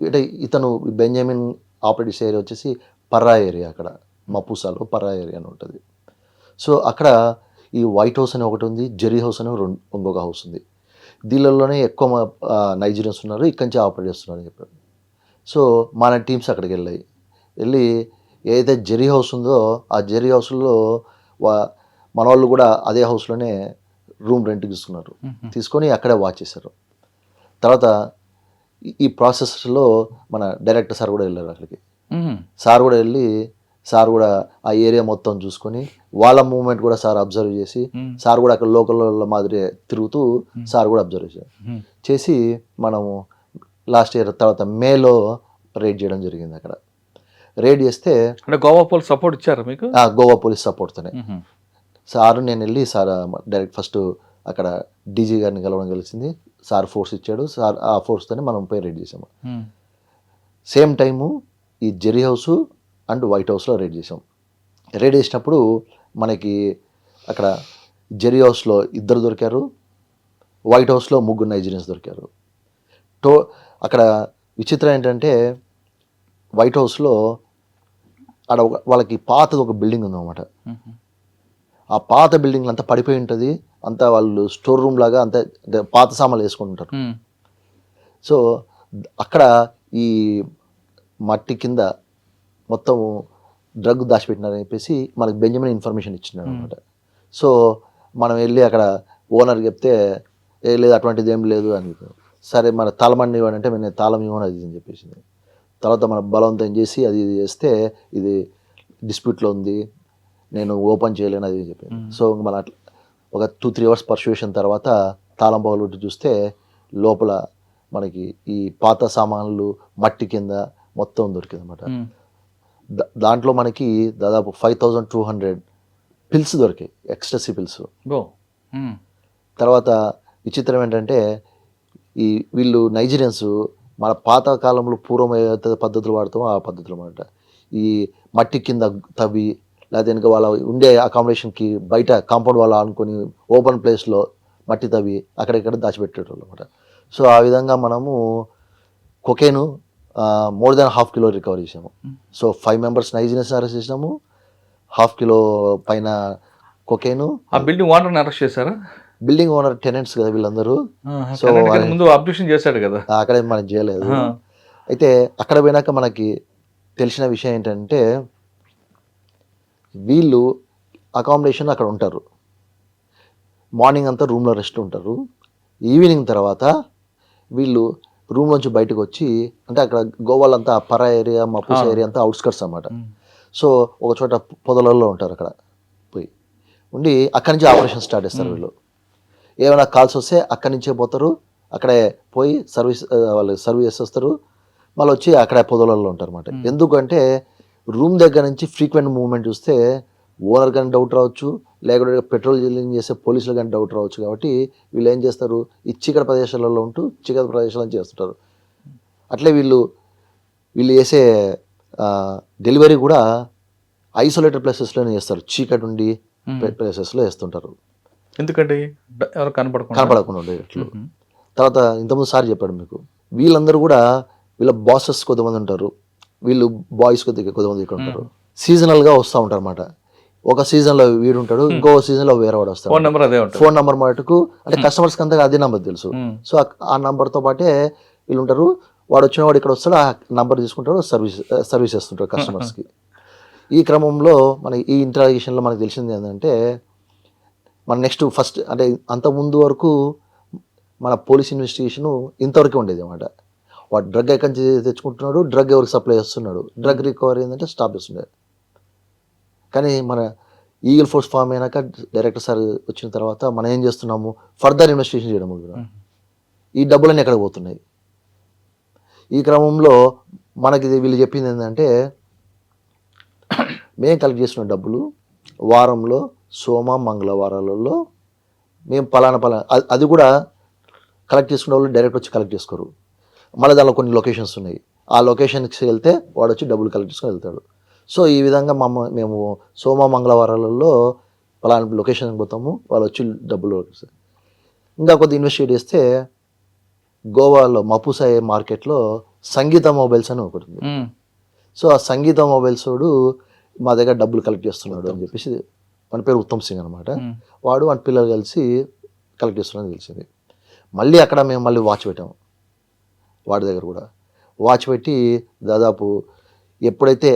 అంటే ఇతను బెంజమిన్ ఆపరేట్ చేసే ఏరియా వచ్చేసి పర్రా ఏరియా, అక్కడ మపూసాలో పర్రా ఏరియా అని ఉంటుంది. సో అక్కడ ఈ వైట్ హౌస్ అని ఒకటి ఉంది, జెర్రీ హౌస్ అని ఇంకొక హౌస్ ఉంది. దీనిలోనే ఎక్కువ నైజీరియన్స్ ఉన్నారు, ఇక్కడి నుంచి ఆపరేట్ చేస్తున్నారు అని చెప్పారు. సో మన టీమ్స్ అక్కడికి వెళ్ళి ఏదైతే జెర్రీ హౌస్ ఉందో ఆ జెర్రీ హౌస్లో మన వాళ్ళు కూడా అదే హౌస్లోనే రూమ్ రెంట్కి తీసుకొని అక్కడే వాచ్ చేశారు. తర్వాత ఈ ప్రాసెస్లో మన డైరెక్టర్ సార్ కూడా వెళ్ళారు అక్కడికి. సార్ కూడా ఆ ఏరియా మొత్తం చూసుకొని వాళ్ళ మూవ్మెంట్ కూడా సార్ అబ్జర్వ్ చేసి, సార్ కూడా అక్కడ లోకల్ మాదిరి తిరుగుతూ సార్ కూడా అబ్జర్వ్ చేసి మనము లాస్ట్ ఇయర్ తర్వాత మేలో రైడ్ చేయడం జరిగింది. అక్కడ రైడ్ చేస్తే అంటే గోవా పోలీస్ సపోర్ట్ ఇచ్చారు మీకు? గోవా పోలీస్ సపోర్ట్తోనే సార్ నేను వెళ్ళి సార్ డైరెక్ట్ ఫస్ట్ అక్కడ డీజీ గారిని కలవడం కలిసింది. సార్ ఫోర్స్ ఇచ్చాడు, సార్ ఆ ఫోర్స్తోనే మనం పోయి రైడ్ చేసాము. సేమ్ టైము ఈ జెర్రీ హౌస్ అండ్ వైట్ హౌస్లో రైడ్ చేసాం. రైడ్ చేసినప్పుడు మనకి అక్కడ జెర్రీ హౌస్లో 2 దొరికారు, వైట్ హౌస్లో 3 నైజీరియన్స్ దొరికారు. అక్కడ విచిత్రం ఏంటంటే వైట్ హౌస్లో అక్కడ వాళ్ళకి పాతది ఒక బిల్డింగ్ ఉందన్నమాట. ఆ పాత బిల్డింగ్ అంతా పడిపోయి ఉంటుంది, అంతా వాళ్ళు స్టోర్ రూమ్ లాగా అంతా పాత సామాన్లు వేసుకుంటుంటారు. సో అక్కడ ఈ మట్టి కింద మొత్తం డ్రగ్ దాచిపెట్టినారని చెప్పేసి మనకు బెంజమిన్ ఇన్ఫర్మేషన్ ఇచ్చినాడు అనమాట. సో మనం వెళ్ళి అక్కడ ఓనర్ చెప్తే లేదు అటువంటిది ఏం లేదు అని చెప్పారు. సరే మన తాళమని ఇవ్వనంటే నేను తాళం ఇవ్వను అది అని చెప్పేసింది. తర్వాత మన బలవంతం చేసి అది ఇది చేస్తే ఇది డిస్ప్యూట్లో ఉంది, నేను ఓపెన్ చేయలేను అది చెప్పాను. సో మన అట్లా ఒక 2-3 అవర్స్ పర్సుయేషన్ తర్వాత తాళం పగలగొట్టి చూస్తే లోపల మనకి ఈ పాత సామాన్లు మట్టి కింద మొత్తం దొరికింది అనమాట. దాంట్లో మనకి దాదాపు 5200 పిల్స్ దొరికాయి, ఎక్స్ట్రసీ పిల్స్. తర్వాత విచిత్రం ఏంటంటే ఈ వీళ్ళు నైజీరియన్స్ మన పాత కాలంలో పూర్వం ఏదైతే పద్ధతులు వాడతామో ఆ పద్ధతులు అన్నమాట. ఈ మట్టి కింద తవ్వి లేదా ఇంకా వాళ్ళ ఉండే అకామిడేషన్కి బయట కాంపౌండ్ వాళ్ళు ఆనుకొని ఓపెన్ ప్లేస్లో మట్టి తవ్వి అక్కడెక్కడ దాచిపెట్టేటోళ్ళు అనమాట. సో ఆ విధంగా మనము కొకేను మోర్ దాన్ 1/2 కిలో రికవర్ చేసాము. సో 5 మెంబర్స్ నైజీరియన్స్ అరెస్ట్ చేసినాము, 1/2 కిలో పైన కొకేను. ఆ బిల్డింగ్ ఓనర్ని అరెస్ట్ చేశారా? బిల్డింగ్ ఓనర్ టెనెంట్స్ కదా వీళ్ళందరూ. సో ముందు అబ్జెక్షన్ చేశాడు కదా, అక్కడే మనం చేయలేదు. అయితే అక్కడ పోయినాక మనకి తెలిసిన విషయం ఏంటంటే వీళ్ళు అకామిడేషన్ అక్కడ ఉంటారు, మార్నింగ్ అంతా రూమ్లో రెస్ట్ ఉంటారు. ఈవినింగ్ తర్వాత వీళ్ళు రూమ్ నుంచి బయటకు వచ్చి, అంటే అక్కడ గోవాలంతా పరా ఏరియా మపూసా ఏరియా అంతా అవుట్స్కట్స్ అన్నమాట. సో ఒక చోట పొదలలో ఉంటారు, అక్కడ పోయి ఉండి అక్కడి నుంచి ఆపరేషన్ స్టార్ట్ చేస్తారు వీళ్ళు. ఏమైనా కాల్స్ వస్తే అక్కడి నుంచే పోతారు, అక్కడే పోయి వాళ్ళు సర్వీస్ చేసేస్తారు, మళ్ళీ వచ్చి అక్కడే పొదలలో ఉంటారు అన్నమాట. ఎందుకంటే రూమ్ దగ్గర నుంచి ఫ్రీక్వెంట్ మూవ్మెంట్ చూస్తే ఓనర్ కానీ డౌట్ రావచ్చు, లేకపోతే పెట్రోల్ జిల్లింగ్ చేసే పోలీసులు కానీ డౌట్ రావచ్చు. కాబట్టి వీళ్ళు ఏం చేస్తారు, ఈ చీకటి ప్రదేశాలలో ఉంటూ చీకటి ప్రదేశాలను చేస్తుంటారు. అట్లే వీళ్ళు చేసే డెలివరీ కూడా ఐసోలేటెడ్ ప్లేసెస్లోనే చేస్తారు, చీకటి ఉండి ప్లేసెస్లో వేస్తుంటారు. ఎందుకంటే ఎవరు కనపడకుండా ఉండేట్లు. తర్వాత ఇంతకుముందు సార్ చెప్పాడు మీకు, వీళ్ళందరూ కూడా వీళ్ళ బాసెస్ కొంతమంది ఉంటారు, వీళ్ళు బాయ్స్ కొంతమంది ఇక్కడ ఉంటారు. సీజనల్గా వస్తూ ఉంటారు అన్నమాట. ఒక సీజన్లో వీడు ఉంటాడు, ఇంకో సీజన్లో వేరే వాడు వస్తాడు. ఫోన్ నెంబర్ మటుకు అంటే కస్టమర్స్కి అంతా అదే నెంబర్ తెలుసు. సో ఆ నెంబర్తో పాటే వీళ్ళు ఉంటారు. వాడు వచ్చిన వాడు ఇక్కడ వస్తాడు, ఆ నెంబర్ తీసుకుంటాడు, సర్వీస్ చేస్తుంటారు కస్టమర్స్కి. ఈ క్రమంలో మన ఈ ఇంటరాగేషన్లో మనకు తెలిసింది ఏంటంటే మన నెక్స్ట్ ఫస్ట్ అంటే అంతకుముందు వరకు మన పోలీస్ ఇన్వెస్టిగేషను ఇంతవరకు ఉండేది అన్నమాట. వాడు డ్రగ్ ఎక్కడి నుంచి తెచ్చుకుంటున్నాడు, డ్రగ్ ఎవరికి సప్లై చేస్తున్నాడు, డ్రగ్ రికవరీ ఏంటంటే స్టాప్ చేస్తున్నాడు. కానీ మన ఈగల్ ఫోర్స్ ఫామ్ అయినాక డైరెక్టర్ సార్ వచ్చిన తర్వాత మనం ఏం చేస్తున్నాము, ఫర్దర్ ఇన్వెస్టిగేషన్ చేయడం మొదలుపెట్టాము. ఈ డబ్బులన్నీ ఎక్కడ పోతున్నాయి? ఈ క్రమంలో మనకి వీళ్ళు చెప్పింది ఏంటంటే మేము కలెక్ట్ చేసిన డబ్బులు వారంలో సోమ మంగళవారాలలో మేము పలానా అది కూడా కలెక్ట్ చేసుకునే వాళ్ళు డైరెక్ట్ వచ్చి కలెక్ట్ చేసుకోరు. మళ్ళీ దానిలో కొన్ని లొకేషన్స్ ఉన్నాయి, ఆ లొకేషన్కి వెళ్తే వాడు వచ్చి డబ్బులు కలెక్ట్ చేసుకొని వెళ్తాడు. సో ఈ విధంగా మేము సోమ మంగళవారాలలో పలానా లొకేషన్కి పోతాము, వాళ్ళు వచ్చి డబ్బులు. ఇంకా కొద్ది ఇన్వెస్టిగేట్ చేస్తే గోవాలో మపూసా మార్కెట్లో సంగీత మొబైల్స్ అని ఒకటి ఉంది. సో ఆ సంగీత మొబైల్స్ వాడు మా దగ్గర డబ్బులు కలెక్ట్ చేస్తున్నాడు అని చెప్పేసి, మన పేరు ఉత్తమ్ సింగ్ అనమాట, వాడు వాడి పిల్లలు కలిసి కలెక్ట్ చేస్తున్నాడని తెలిసింది. మళ్ళీ అక్కడ మేము మళ్ళీ వాచ్ పెట్టాము, వాడి దగ్గర కూడా వాచ్ పెట్టి దాదాపు ఎప్పుడైతే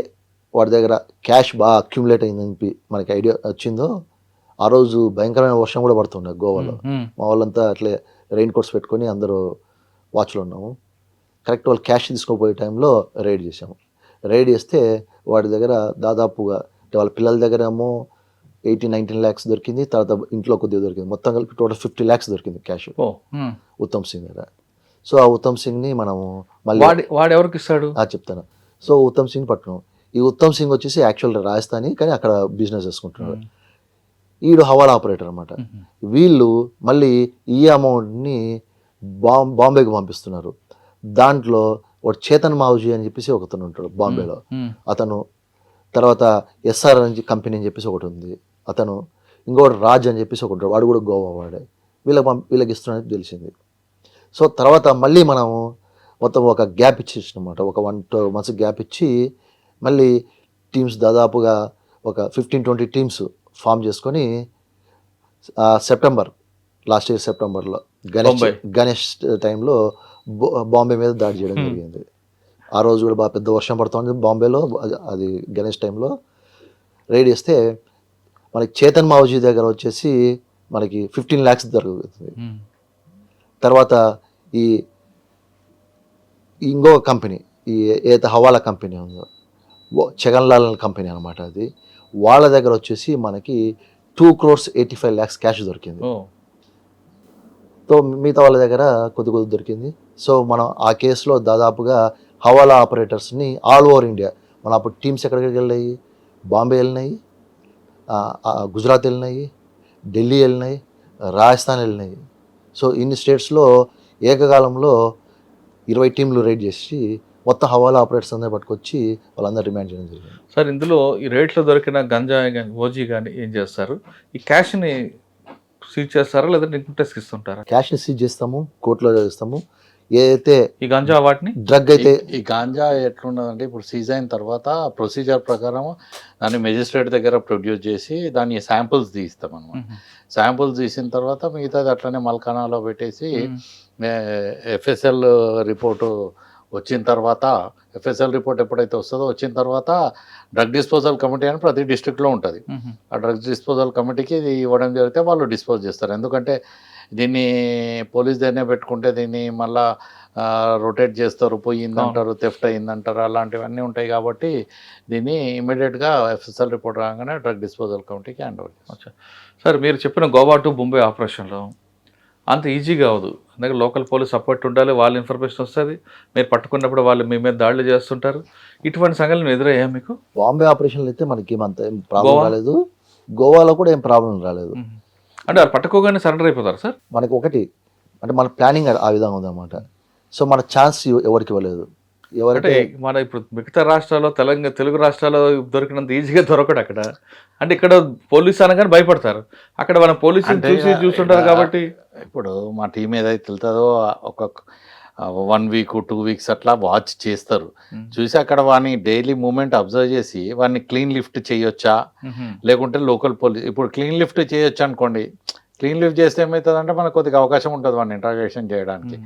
వాడి దగ్గర క్యాష్ బాగా అక్యుములేట్ అయిందని మనకి ఐడియా వచ్చిందో ఆ రోజు భయంకరమైన వర్షం కూడా పడుతుండే గోవాలో. మా వాళ్ళంతా అట్లే రెయిన్ కోట్స్ పెట్టుకొని అందరూ వాచ్లో ఉన్నాము. కరెక్ట్ వాళ్ళు క్యాష్ తీసుకోపోయే టైంలో రైడ్ చేసాము. రైడ్ చేస్తే వాడి దగ్గర దాదాపుగా వాళ్ళ పిల్లల దగ్గర ఏమో 18-19 lakhs దొరికింది, తర్వాత ఇంట్లో కొద్దిగా దొరికింది, మొత్తం కలిపి టోటల్ 50 lakhs దొరికింది క్యాష్ ఉత్తమ్ సింగ్ దగ్గర. సో ఆ ఉత్తమ్ సింగ్ని మనము మళ్ళీ వాడు ఎవరికి ఇస్తాడు చెప్తాను. సో ఉత్తమ్ సింగ్ పట్టును, ఈ ఉత్తమ్ సింగ్ వచ్చేసి యాక్చువల్ రాజస్థానీ కానీ అక్కడ బిజినెస్ చేసుకుంటున్నాడు. ఈడు హవాలా ఆపరేటర్ అనమాట. వీళ్ళు మళ్ళీ ఈ అమౌంట్ని బాంబేకి పంపిస్తున్నారు. దాంట్లో ఒక చేతన్ మావుజీ అని చెప్పేసి ఒకతను ఉంటాడు బాంబేలో, అతను, తర్వాత ఎస్ఆర్ అని కంపెనీ అని చెప్పేసి ఒకటి ఉంది అతను, ఇంకోటి రాజ్ అని చెప్పేసి ఒకటి, వాడు కూడా గోవా వాడే. వీళ్ళకి ఇస్తున్నది తెలిసింది. సో తర్వాత మళ్ళీ మనము మొత్తం ఒక గ్యాప్ ఇచ్చేసినమాట, ఒక 1-2 months గ్యాప్ ఇచ్చి మళ్ళీ టీమ్స్ దాదాపుగా ఒక 15-20 టీమ్స్ ఫామ్ చేసుకొని సెప్టెంబర్, లాస్ట్ ఇయర్ సెప్టెంబర్లో గణేష్ టైంలో బాంబే మీద దాడి చేయడం జరిగింది. ఆ రోజు కూడా బాగా పెద్ద వర్షం పడుతుంది బాంబేలో, అది గణేష్ టైంలో రైడ్ చేస్తే మనకి చేతన్ మావజీ దగ్గర వచ్చేసి మనకి 15 lakhs దొరుకుతుంది. తర్వాత ఈ ఇంకో కంపెనీ, ఈ ఏదైతే హవాలా కంపెనీ ఉందో, జగన్లాల్ కంపెనీ అనమాట, అది వాళ్ళ దగ్గర వచ్చేసి మనకి 2.85 crores క్యాష్ దొరికింది. సో మిగతా వాళ్ళ దగ్గర కొద్ది కొద్ది దొరికింది. సో మనం ఆ కేసులో దాదాపుగా హవాలా ఆపరేటర్స్ని ఆల్ ఓవర్ ఇండియా, మన అప్పుడు టీమ్స్ ఎక్కడికి వెళ్ళినాయి, బాంబే వెళ్ళినాయి, గుజరాత్ వెళ్ళినాయి, ఢిల్లీ వెళ్ళినాయి, రాజస్థాన్ వెళ్ళినాయి. సో ఇన్ని స్టేట్స్లో ఏకకాలంలో 20 టీంలు రైడ్ చేసి మొత్తం హవాలా ఆపరేటర్స్ అందరూ పట్టుకొచ్చి వాళ్ళందరూ రిమాండ్ చేయడం జరిగింది. సార్ ఇందులో ఈ రేట్లో దొరికిన గంజాయి కానీ ఓజీ కానీ ఏం చేస్తారు? ఈ క్యాష్ని సీజ్ చేస్తారా లేదంటే ఇన్కమ్ ట్యాక్స్కి ఇస్తుంటారా? క్యాష్ని సీజ్ చేస్తాము, కోర్టులో చేస్తాము. ఏదైతే ఈ గంజా వాటిని డ్రగ్ అయితే ఈ గాంజా ఎట్లున్నదంటే ఇప్పుడు సీజ్ అయిన తర్వాత ప్రొసీజర్ ప్రకారం దాన్ని మెజిస్ట్రేట్ దగ్గర ప్రొడ్యూస్ చేసి దాన్ని శాంపుల్స్ తీస్తాం అనమాట. శాంపుల్స్ తీసిన తర్వాత మిగతాది అట్లనే మల్కానాలో పెట్టేసి ఎఫ్ఎస్ఎల్ రిపోర్టు వచ్చిన తర్వాత, ఎఫ్ఎస్ఎల్ రిపోర్ట్ ఎప్పుడైతే వస్తుందో వచ్చిన తర్వాత డ్రగ్ డిస్పోజల్ కమిటీ అని ప్రతి డిస్ట్రిక్ట్లో ఉంటుంది. ఆ డ్రగ్ డిస్పోజల్ కమిటీకి ఇది ఇవ్వడం జరిగితే వాళ్ళు డిస్పోజ్ చేస్తారు. ఎందుకంటే దీన్ని పోలీస్ దగ్గరనే పెట్టుకుంటే దీన్ని మళ్ళా రొటేట్ చేస్తారు, పోయిందంటారు, థెఫ్ట్ అయిందంటారు, అలాంటివన్నీ ఉంటాయి. కాబట్టి దీన్ని ఇమీడియట్గా ఎఫ్ఎస్ఎల్ రిపోర్ట్ రాగానే డ్రగ్ డిస్పోజల్ కమిటీకి హ్యాండ్ ఓవర్ చేస్తారు. సార్ మీరు చెప్పిన గోవా టు ముంబై ఆపరేషన్లో అంత ఈజీగా అవదు. అందుకే లోకల్ పోలీస్ సపోర్ట్ ఉండాలి, వాళ్ళ ఇన్ఫర్మేషన్ వస్తుంది, మీరు పట్టుకున్నప్పుడు వాళ్ళు మీ మీద దాడులు చేస్తుంటారు. ఇటువంటి సంఘటనలు ఎదురయ్యా మీకు? బాంబే ఆపరేషన్లు అయితే మనకి ఏమంత ఏం ప్రాబ్లం రాలేదు, గోవాలో కూడా ఏం ప్రాబ్లం రాలేదు. అంటే వాళ్ళు పట్టుకోగానే సరెండర్ అయిపోతారు సార్? మనకి ఒకటి అంటే మన ప్లానింగ్ ఆ విధంగా ఉందన్నమాట. సో మన ఛాన్స్ ఎవరికి ఇవ్వలేదు. అంటే ఎవరంటే మన ఇప్పుడు మిగతా రాష్ట్రాల్లో తెలుగు రాష్ట్రాల్లో దొరికినంత ఈజీగా దొరకడు అక్కడ. అంటే ఇక్కడ పోలీస్ అనగానే భయపడతారు, అక్కడ మన పోలీసులు చూస్తుంటారు కాబట్టి. ఇప్పుడు మా టీం ఏదైతే వెళ్తుందో ఒక 1 week 2 weeks అట్లా వాచ్ చేస్తారు. చూసి అక్కడ వాడిని డైలీ మూమెంట్ అబ్జర్వ్ చేసి వాడిని క్లీన్ లిఫ్ట్ చేయొచ్చా లేకుంటే లోకల్ పోలీస్. ఇప్పుడు క్లీన్ లిఫ్ట్ చేయొచ్చు అనుకోండి, క్లీన్ లిఫ్ట్ చేస్తే ఏమవుతుందంటే మనకు కొద్దిగా అవకాశం ఉంటుంది వాడిని ఇంట్రాగేషన్ చేయడానికి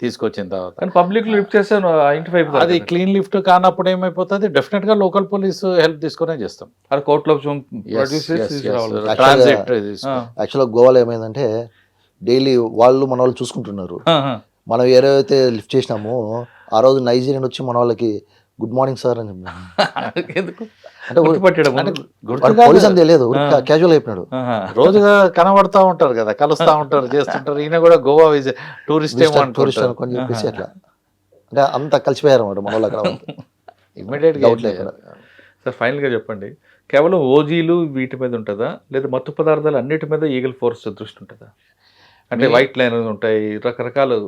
తీసుకొచ్చిన తర్వాత. కానీ పబ్లిక్ లిఫ్ట్ చేస్తే ఐడెంటిఫై అయిపోతుంది. అది క్లీన్ లిఫ్ట్ కానప్పుడు ఏమైపోతుంది, డెఫినెట్గా లోకల్ పోలీసు హెల్ప్ తీసుకునే చేస్తాం. అది కోర్టులో ట్రాన్సిట్. యాక్చువల్గా గోవాలో ఏమైందంటే డైలీ వాళ్ళు మన వాళ్ళు చూసుకుంటున్నారు. మనం ఏదైతే లిఫ్ట్ చేసినామో ఆ రోజు నైజీరియన్ వచ్చి మన వాళ్ళకి గుడ్ మార్నింగ్ సార్ అని ఎందుకు అంటే గుర్తు పోలీస్ అంతే లేదు, క్యాజువల్ అయిపోయినాడు. రోజుగా కనబడతా ఉంటారు కదా, కలుస్తా ఉంటారు, చేస్తుంటారు. ఈయన కూడా గోవా టూరిస్ట్ టూరిస్ట్ అనుకొని చెప్పేసి అట్లా అంటే అంతా కలిసిపోయారు అన్నమాట మన వాళ్ళు అక్కడ. ఇమ్మీడియట్గా డౌట్ లేకుండా. సార్ ఫైనల్గా చెప్పండి, కేవలం ఓజీలు వీటి మీద ఉంటుందా లేదా మత్తు పదార్థాలు అన్నిటి మీద ఈగల్ ఫోర్స్ దృష్టి ఉంటుందా? అంటే వైట్ లైన్ ఉంటాయి, రకరకాలు.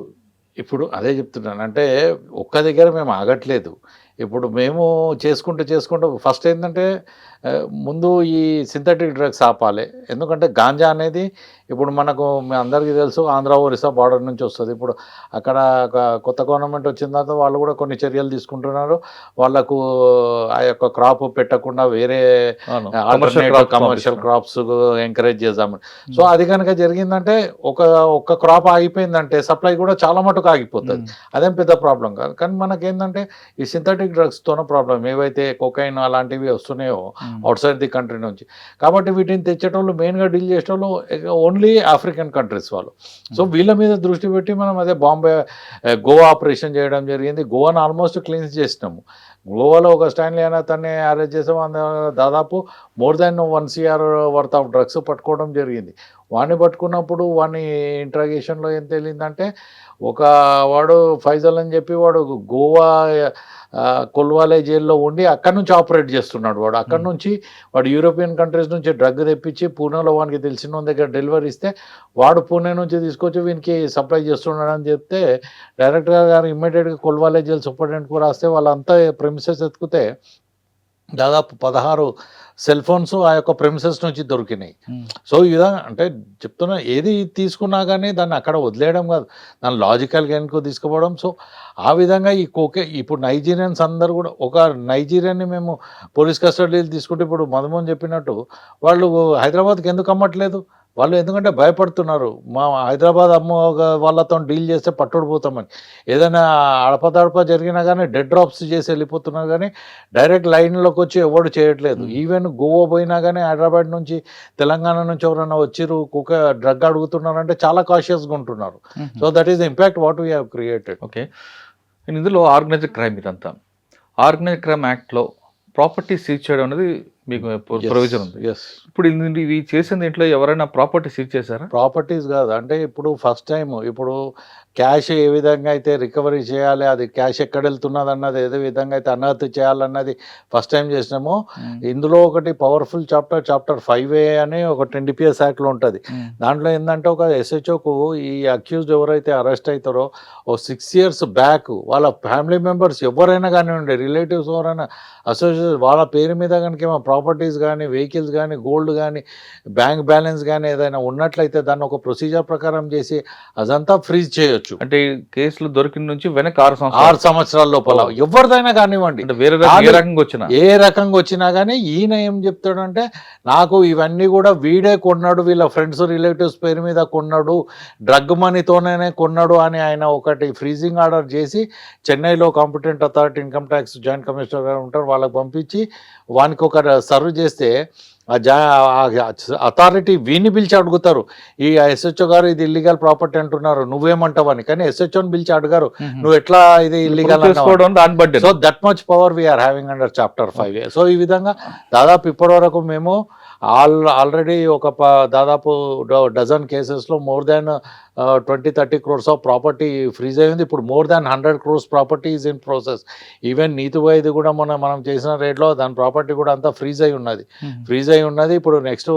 ఇప్పుడు అదే చెప్తున్నాను, అంటే ఒక్క దగ్గర మేము ఆగట్లేదు. ఇప్పుడు మేము చేసుకుంటూ ఫస్ట్ ఏంటంటే ముందు ఈ సింథటిక్ డ్రగ్స్ ఆపాలి. ఎందుకంటే గాంజా అనేది ఇప్పుడు మనకు అందరికీ తెలుసు ఆంధ్ర ఒరిస్సా బార్డర్ నుంచి వస్తుంది. ఇప్పుడు అక్కడ కొత్త గవర్నమెంట్ వచ్చిన తర్వాత వాళ్ళు కూడా కొన్ని చర్యలు తీసుకుంటున్నారు. వాళ్ళకు ఆ యొక్క క్రాప్ పెట్టకుండా వేరే కమర్షియల్ క్రాప్స్ ఎంకరేజ్ చేద్దామని. సో అది కనుక జరిగిందంటే ఒక క్రాప్ ఆగిపోయిందంటే సప్లై కూడా చాలా మటుకు ఆగిపోతుంది. అదేం పెద్ద ప్రాబ్లం కాదు. కానీ మనకేంటంటే ఈ సింథటిక్ డ్రగ్స్తోనే ప్రాబ్లం. ఏవైతే కొకైన్ అలాంటివి వస్తున్నాయో అవుట్ సైడ్ ది కంట్రీ నుంచి, కాబట్టి వీటిని తెచ్చేటోళ్ళు మెయిన్గా డీల్ చేసేటోళ్ళు ఓన్లీ ఆఫ్రికన్ కంట్రీస్ వాళ్ళు. సో వీళ్ళ మీద దృష్టి పెట్టి మనం అదే గోవా ఆపరేషన్ చేయడం జరిగింది. గోవాను ఆల్మోస్ట్ క్లీన్స్ చేసినాము. గోవాలో ఒక స్టాన్లీ అనే అతన్ని అరెస్ట్ చేసాము. దాదాపు more than 1 crore worth of drugs పట్టుకోవడం జరిగింది. వాడిని పట్టుకున్నప్పుడు వాడిని ఇంట్రాగేషన్లో ఏం తెలియదంటే వాడు ఫైజల్ అని చెప్పి వాడు గోవా కొల్వాలే జైల్లో ఉండి అక్కడి నుంచి ఆపరేట్ చేస్తున్నాడు. అక్కడి నుంచి యూరోపియన్ కంట్రీస్ నుంచి డ్రగ్ తెప్పించి పూణేలో వానికి తెలిసిన దగ్గర డెలివరీ ఇస్తే వాడు పూణే నుంచి తీసుకొచ్చి వీనికి సప్లై చేస్తున్నాడు అని చెప్తే డైరెక్టర్ గారు ఇమ్మీడియట్గా కొల్వాలే జైలు సూపరింటెండెంట్ కూడా వస్తే వాళ్ళంతా ప్రెమిసెస్ ఎత్తుకుతే దాదాపు 16 సెల్ ఫోన్స్ ఆ యొక్క ప్రెమిసెస్ నుంచి దొరికినాయి. సో ఈ విధంగా అంటే చెప్తున్నా, ఏది తీసుకున్నా కానీ దాన్ని అక్కడ వదిలేయడం కాదు, దాన్ని లాజికల్గా ఎందుకు తీసుకుపోవడం. సో ఆ విధంగా ఇప్పుడు నైజీరియన్స్ అందరూ కూడా, ఒక నైజీరియన్ని మేము పోలీస్ కస్టడీలు తీసుకుంటే ఇప్పుడు మధుమోహన్ చెప్పినట్టు వాళ్ళు హైదరాబాద్కి ఎందుకు అమ్మట్లేదు, వాళ్ళు ఎందుకంటే భయపడుతున్నారు, మా హైదరాబాద్ వాళ్ళతో డీల్ చేస్తే పట్టుడిపోతామని. ఏదైనా అడపదడప జరిగినా కానీ డెడ్ డ్రాప్స్ చేసి వెళ్ళిపోతున్నారు, కానీ డైరెక్ట్ లైన్లోకి వచ్చి ఎవరు చేయట్లేదు. ఈవెన్ గోవా పోయినా కానీ హైదరాబాద్ నుంచి తెలంగాణ నుంచి ఎవరైనా వచ్చిర్రు డ్రగ్ అడుగుతున్నారంటే చాలా కాషియస్గా ఉంటున్నారు. So that is the impact what we have created. Okay, ఇందులో ఆర్గనైజ్డ్ క్రైమ్ ఇదంతా. ఆర్గనైజ్డ్ క్రైమ్ యాక్ట్లో ప్రాపర్టీ సీజ్ చేయడం అనేది మీకు ప్రొవిజన్ ఉంది. ఇప్పుడు ఇవి చేసిన దీంట్లో ఎవరైనా ప్రాపర్టీ సీజ్ చేశారా? ప్రాపర్టీస్ కాదు, అంటే ఇప్పుడు ఫస్ట్ టైం ఇప్పుడు క్యాష్ ఏ విధంగా అయితే రికవరీ చేయాలి, అది క్యాష్ ఎక్కడ వెళ్తున్నది అన్నది ఏ విధంగా అయితే అనర్త్ చేయాలన్నది ఫస్ట్ టైం చేసినామో. ఇందులో ఒకటి పవర్ఫుల్ చాప్టర్ 5A అని ఒక NDPS యాక్ట్లో ఉంటుంది. దాంట్లో ఏంటంటే ఒక SHOకు ఈ అక్యూజ్డ్ ఎవరైతే అరెస్ట్ అవుతారో ఒక 6 years బ్యాక్ వాళ్ళ ఫ్యామిలీ మెంబర్స్ ఎవరైనా కానివ్వండి, రిలేటివ్స్ ఎవరైనా అసోసియేట్ వాళ్ళ పేరు మీద కనుక ఏమో ప్రాపర్టీస్ కానీ, వెహికల్స్ కానీ, గోల్డ్ కానీ, బ్యాంక్ బ్యాలెన్స్ కానీ ఏదైనా ఉన్నట్లయితే దాన్ని ఒక ప్రొసీజర్ ప్రకారం చేసి అదంతా ఫ్రీజ్ చేయొచ్చు. అంటే కేసులు దొరికిన నుంచి వెనక 6 సంవత్సరాల లోపల ఎవరిదైనా కానివ్వండి, వేరే రకంగా వచ్చిన ఏ రకంగా వచ్చినా కానీ ఈయన ఏం చెప్తాడంటే నాకు ఇవన్నీ కూడా వీడే కొన్నాడు, వీళ్ళ ఫ్రెండ్స్ రిలేటివ్స్ పేరు మీద కొన్నాడు, డ్రగ్ మనీతోనే కొన్నాడు అని ఆయన ఒకటి ఫ్రీజింగ్ ఆర్డర్ చేసి చెన్నైలో competent authority income tax joint commissioner గారు ఉంటారు, వాళ్ళకి పంపించి వానికి ఒక సర్వ్ చేస్తే అథారిటీ వీని పిలిచి అడుగుతారు, ఈ SHO గారు ఇది ఇల్లీగల్ ప్రాపర్టీ అంటున్నారు నువ్వేమంటావని. కానీ SHOని పిలిచి అడగారు నువ్వు ఎట్లా ఇది illegal. So that much power we're having under chapter 5A. So ఈ విధంగా దాదాపు ఇప్పటి వరకు మేము ఆల్రెడీ ఒక దాదాపు డజన్ కేసెస్లో more than 20-30 crores of property freeze అయింది. ఇప్పుడు more than 100 crores property is in process. Even నీతిబాయిది కూడా మనం చేసిన రేట్లో దాని ప్రాపర్టీ కూడా అంతా ఫ్రీజ్ అయి ఉన్నది. ఇప్పుడు నెక్స్ట్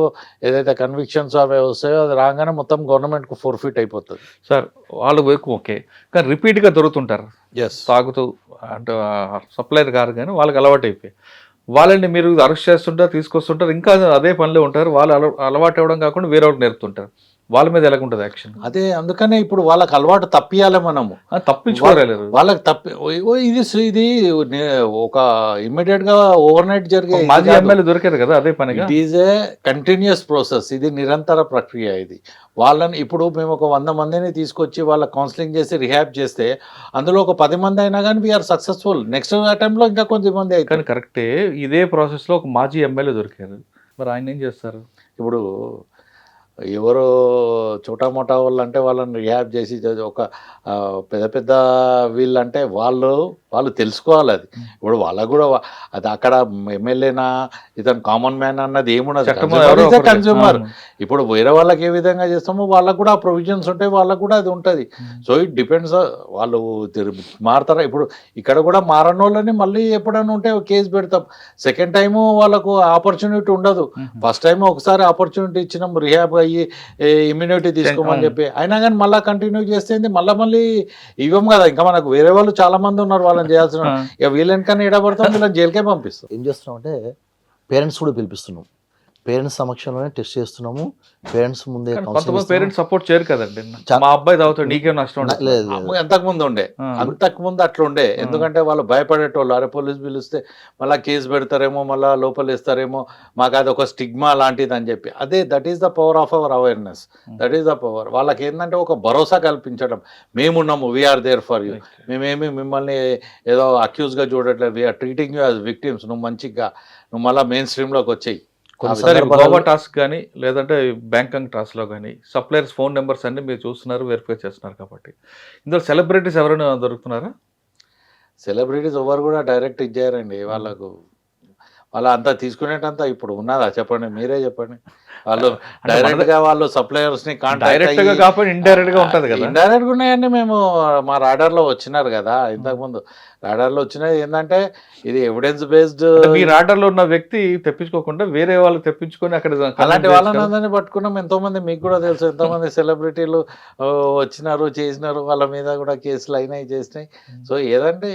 ఏదైతే కన్విక్షన్స్ అవి వస్తాయో అది రాగానే మొత్తం గవర్నమెంట్కు ఫోర్ఫిట్ అయిపోతుంది. సార్ వాళ్ళు ఓకే, కానీ రిపీట్గా దొరుకుతుంటారు తాగుతూ, అంటే సప్లైర్ కారు కానీ వాళ్ళకి అలవాటు అయిపోయి వాళ్ళని మీరు అరెస్ట్ చేస్తుంటారు, తీసుకొస్తుంటారు, ఇంకా అదే పనిలో ఉంటారు. వాళ్ళు అలవాటు అవ్వడం కాకుండా వేరే వాళ్ళకి నేర్పుతుంటారు. వాళ్ళ మీద ఎలా ఉంటుంది యాక్షన్? అదే అందుకనే ఇప్పుడు వాళ్ళకి అలవాటు తప్పియాలి, మనము తప్పించుకోలేరు. వాళ్ళకి ఇది ఒక ఇమ్మీడియట్ గా ఓవర్ నైట్ జరిగే మాజీ ఎమ్మెల్యే దొరికారు కదా అదే పనిగా. It is a continuous process, ఇది నిరంతర ప్రక్రియ. ఇది వాళ్ళని ఇప్పుడు మేము ఒక 100 మందిని తీసుకొచ్చి వాళ్ళ కౌన్సిలింగ్ చేసి రిహాబ్ చేస్తే అందులో ఒక 10 మంది అయినా కానీ వీఆర్ సక్సెస్ఫుల్. నెక్స్ట్ టైంలో ఇంకా కొంతమంది అయితే. కానీ కరెక్టే, ఇదే ప్రాసెస్లో ఒక మాజీ ఎమ్మెల్యే దొరికారు, మరి ఆయన ఏం చేస్తారు? ఇప్పుడు ఎవరో చోటా మోటా వాళ్ళు అంటే వాళ్ళని రిహాబ్ చేసి ఒక పెద్ద వీళ్ళంటే వాళ్ళు తెలుసుకోవాలి. అది ఇప్పుడు వాళ్ళకు కూడా అది అక్కడ ఎమ్మెల్యేనా ఇతను కామన్ మ్యాన్ అన్నది ఏమున్నది, కన్స్యూమర్. ఇప్పుడు వేరే వాళ్ళకి ఏ విధంగా చేస్తామో వాళ్ళకు కూడా ప్రొవిజన్స్ ఉంటాయి, వాళ్ళకు కూడా అది ఉంటుంది. సో ఇట్ డిపెండ్స్, వాళ్ళు మారుతారా. ఇప్పుడు ఇక్కడ కూడా మారని వాళ్ళని మళ్ళీ ఎప్పుడైనా ఉంటే కేసు పెడతాం. సెకండ్ టైము వాళ్ళకు ఆపర్చునిటీ ఉండదు. ఫస్ట్ టైం ఒకసారి ఆపర్చునిటీ ఇచ్చినాం, రిహాబ్ అయ్యి ఇమ్యూనిటీ తీసుకోమని చెప్పి, అయినా కానీ మళ్ళీ కంటిన్యూ చేస్తే మళ్ళీ ఇవ్వం కదా. ఇంకా మనకు వేరే వాళ్ళు చాలా మంది ఉన్నారు వాళ్ళని చేయాల్సిన, ఇక వీళ్ళని కానీ ఎడబడతాం, వీళ్ళని జైలుకే పంపిస్తాం. ఏం చేస్తున్నాం అంటే పేరెంట్స్ కూడా పిలిపిస్తున్నాం, పేరెంట్స్ సమక్షంలోనే టెస్ట్ చేస్తున్నాము. పేరెంట్స్ ముందే పేరెంట్స్ సపోర్ట్ చేయరు కదండి, మా అబ్బాయి తాగుతాడు నీకేం నష్టం లేదు. అంతకుముందు అట్లా ఉండే, ఎందుకంటే వాళ్ళు భయపడేటోళ్ళు. అరే పోలీస్ పిలిస్తే మళ్ళీ కేసు పెడతారేమో, మళ్ళీ లోపల వేస్తారేమో, మాకు అది ఒక స్టిగ్మా లాంటిది అని చెప్పి. అదే that is the power of our awareness, that is the power. వాళ్ళకి ఏంటంటే ఒక భరోసా కల్పించడం, మేమున్నాము, వీఆర్ దేర్ ఫర్ యూ, మేమేమి మిమ్మల్ని ఏదో అక్యూజ్గా చూడట్లేదు, we're treating you as victims, నువ్వు మంచిగా నువ్వు మళ్ళీ మెయిన్ స్ట్రీమ్లోకి వచ్చేయి. గోవా టాస్క్ కానీ లేదంటే బ్యాంకాంగ్ టాస్క్లో కానీ సప్లయర్స్ ఫోన్ నెంబర్స్ అన్ని మీరు చూస్తున్నారు, వెరిఫై చేస్తున్నారు కాబట్టి ఇందులో సెలబ్రిటీస్ ఎవరైనా దొరుకుతున్నారా? సెలబ్రిటీస్ ఎవరు కూడా డైరెక్ట్ ఇచ్చారండి. వాళ్ళకు వాళ్ళు అంతా తీసుకునేటంతా ఇప్పుడు ఉన్నదా చెప్పండి, మీరే చెప్పండి. వాళ్ళు డైరెక్ట్ గా వాళ్ళు సప్లయర్స్ ని కాంటాక్ట్ గా కాకపోతే ఇండైరెక్ట్ గా ఉంటది కదా. ఇండైరెక్ట్ గా ఉన్నాయని మేము మా రాడార్ లో వచ్చినారు కదా ఇంతకు ముందు. రాడార్ లో వచ్చినది ఏంటంటే ఇది ఎవిడెన్స్ బేస్డ్. మీ రాడార్ లో ఉన్న వ్యక్తి తెప్పించుకోకుండా వేరే వాళ్ళు తెప్పించుకొని అక్కడ అలాంటి వాళ్ళని అందరినీ పట్టుకున్నాం. ఎంతో మంది, మీకు కూడా తెలుసు, ఎంతో మంది సెలబ్రిటీలు వచ్చినారు, చేసినారు, వాళ్ళ మీద కూడా కేసులు అయినాయి, చేసినాయి. సో ఏదంటే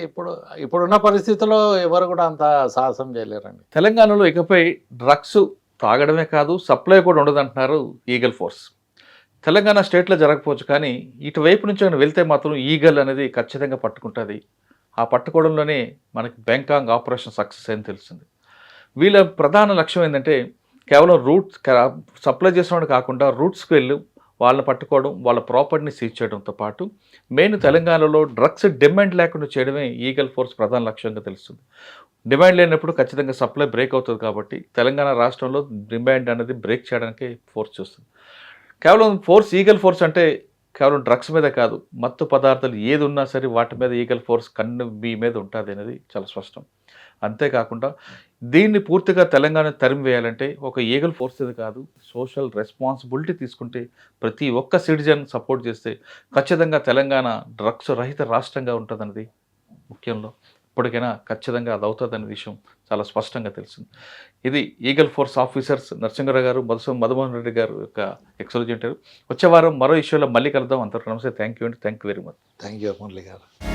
ఇప్పుడున్న పరిస్థితుల్లో ఎవరు కూడా అంత సాహసం చేయలేరండి. తెలంగాణలో ఇకపై డ్రగ్స్ తాగడమే కాదు, సప్లై కూడా ఉండదంటున్నారు ఈగల్ ఫోర్స్. తెలంగాణ స్టేట్లో జరగకపోవచ్చు, కానీ ఇటువైపు నుంచి వెళ్తే మాత్రం ఈగల్ అనేది ఖచ్చితంగా పట్టుకుంటుంది. ఆ పట్టుకోవడంలోనే మనకి బ్యాంకాంగ్ ఆపరేషన్ సక్సెస్ అని తెలిసింది. వీళ్ళ ప్రధాన లక్ష్యం ఏంటంటే కేవలం రూట్స్ సప్లై చేసినవాడు కాకుండా రూట్స్కి వెళ్ళి వాళ్ళని పట్టుకోవడం, వాళ్ళ ప్రాపర్టీని సీజ్ చేయడంతో పాటు మెయిన్ తెలంగాణలో డ్రగ్స్ డిమాండ్ లేకుండా చేయడమే ఈగల్ ఫోర్స్ ప్రధాన లక్ష్యంగా తెలుస్తుంది. డిమాండ్ లేనప్పుడు ఖచ్చితంగా సప్లై బ్రేక్ అవుతుంది కాబట్టి తెలంగాణ రాష్ట్రంలో డిమాండ్ అనేది బ్రేక్ చేయడానికి ఫోర్స్ చేస్తుంది. కేవలం ఈగల్ ఫోర్స్ అంటే కేవలం డ్రగ్స్ మీద కాదు, మత్తు పదార్థాలు ఏది ఉన్నా సరే వాటి మీద ఈగల్ ఫోర్స్ కన్ను మీ మీద ఉంటుంది అనేది చాలా స్పష్టం. అంతేకాకుండా దీన్ని పూర్తిగా తెలంగాణ తరిమి వేయాలంటే ఒక ఈగల్ ఫోర్స్ ఇది కాదు, సోషల్ రెస్పాన్సిబిలిటీ తీసుకుంటే ప్రతి ఒక్క సిటిజన్ సపోర్ట్ చేస్తే ఖచ్చితంగా తెలంగాణ డ్రగ్స్ రహిత రాష్ట్రంగా ఉంటుందన్నది ముఖ్యంలో ఇప్పటికైనా ఖచ్చితంగా అది అవుతుందనే విషయం చాలా స్పష్టంగా తెలిసింది. ఇది ఈగల్ ఫోర్స్ ఆఫీసర్స్ నరసింహరావు గారు, మధుమోహన్ రెడ్డి గారు యొక్క ఎక్స్క్లూజివ్ ఇంటర్వ్యూ. వచ్చే వారం మరో ఇష్యూలో మళ్ళీ కలుద్దాం. అంతవరకు నమస్తే. Thank you very much. Thank you Murali గారు.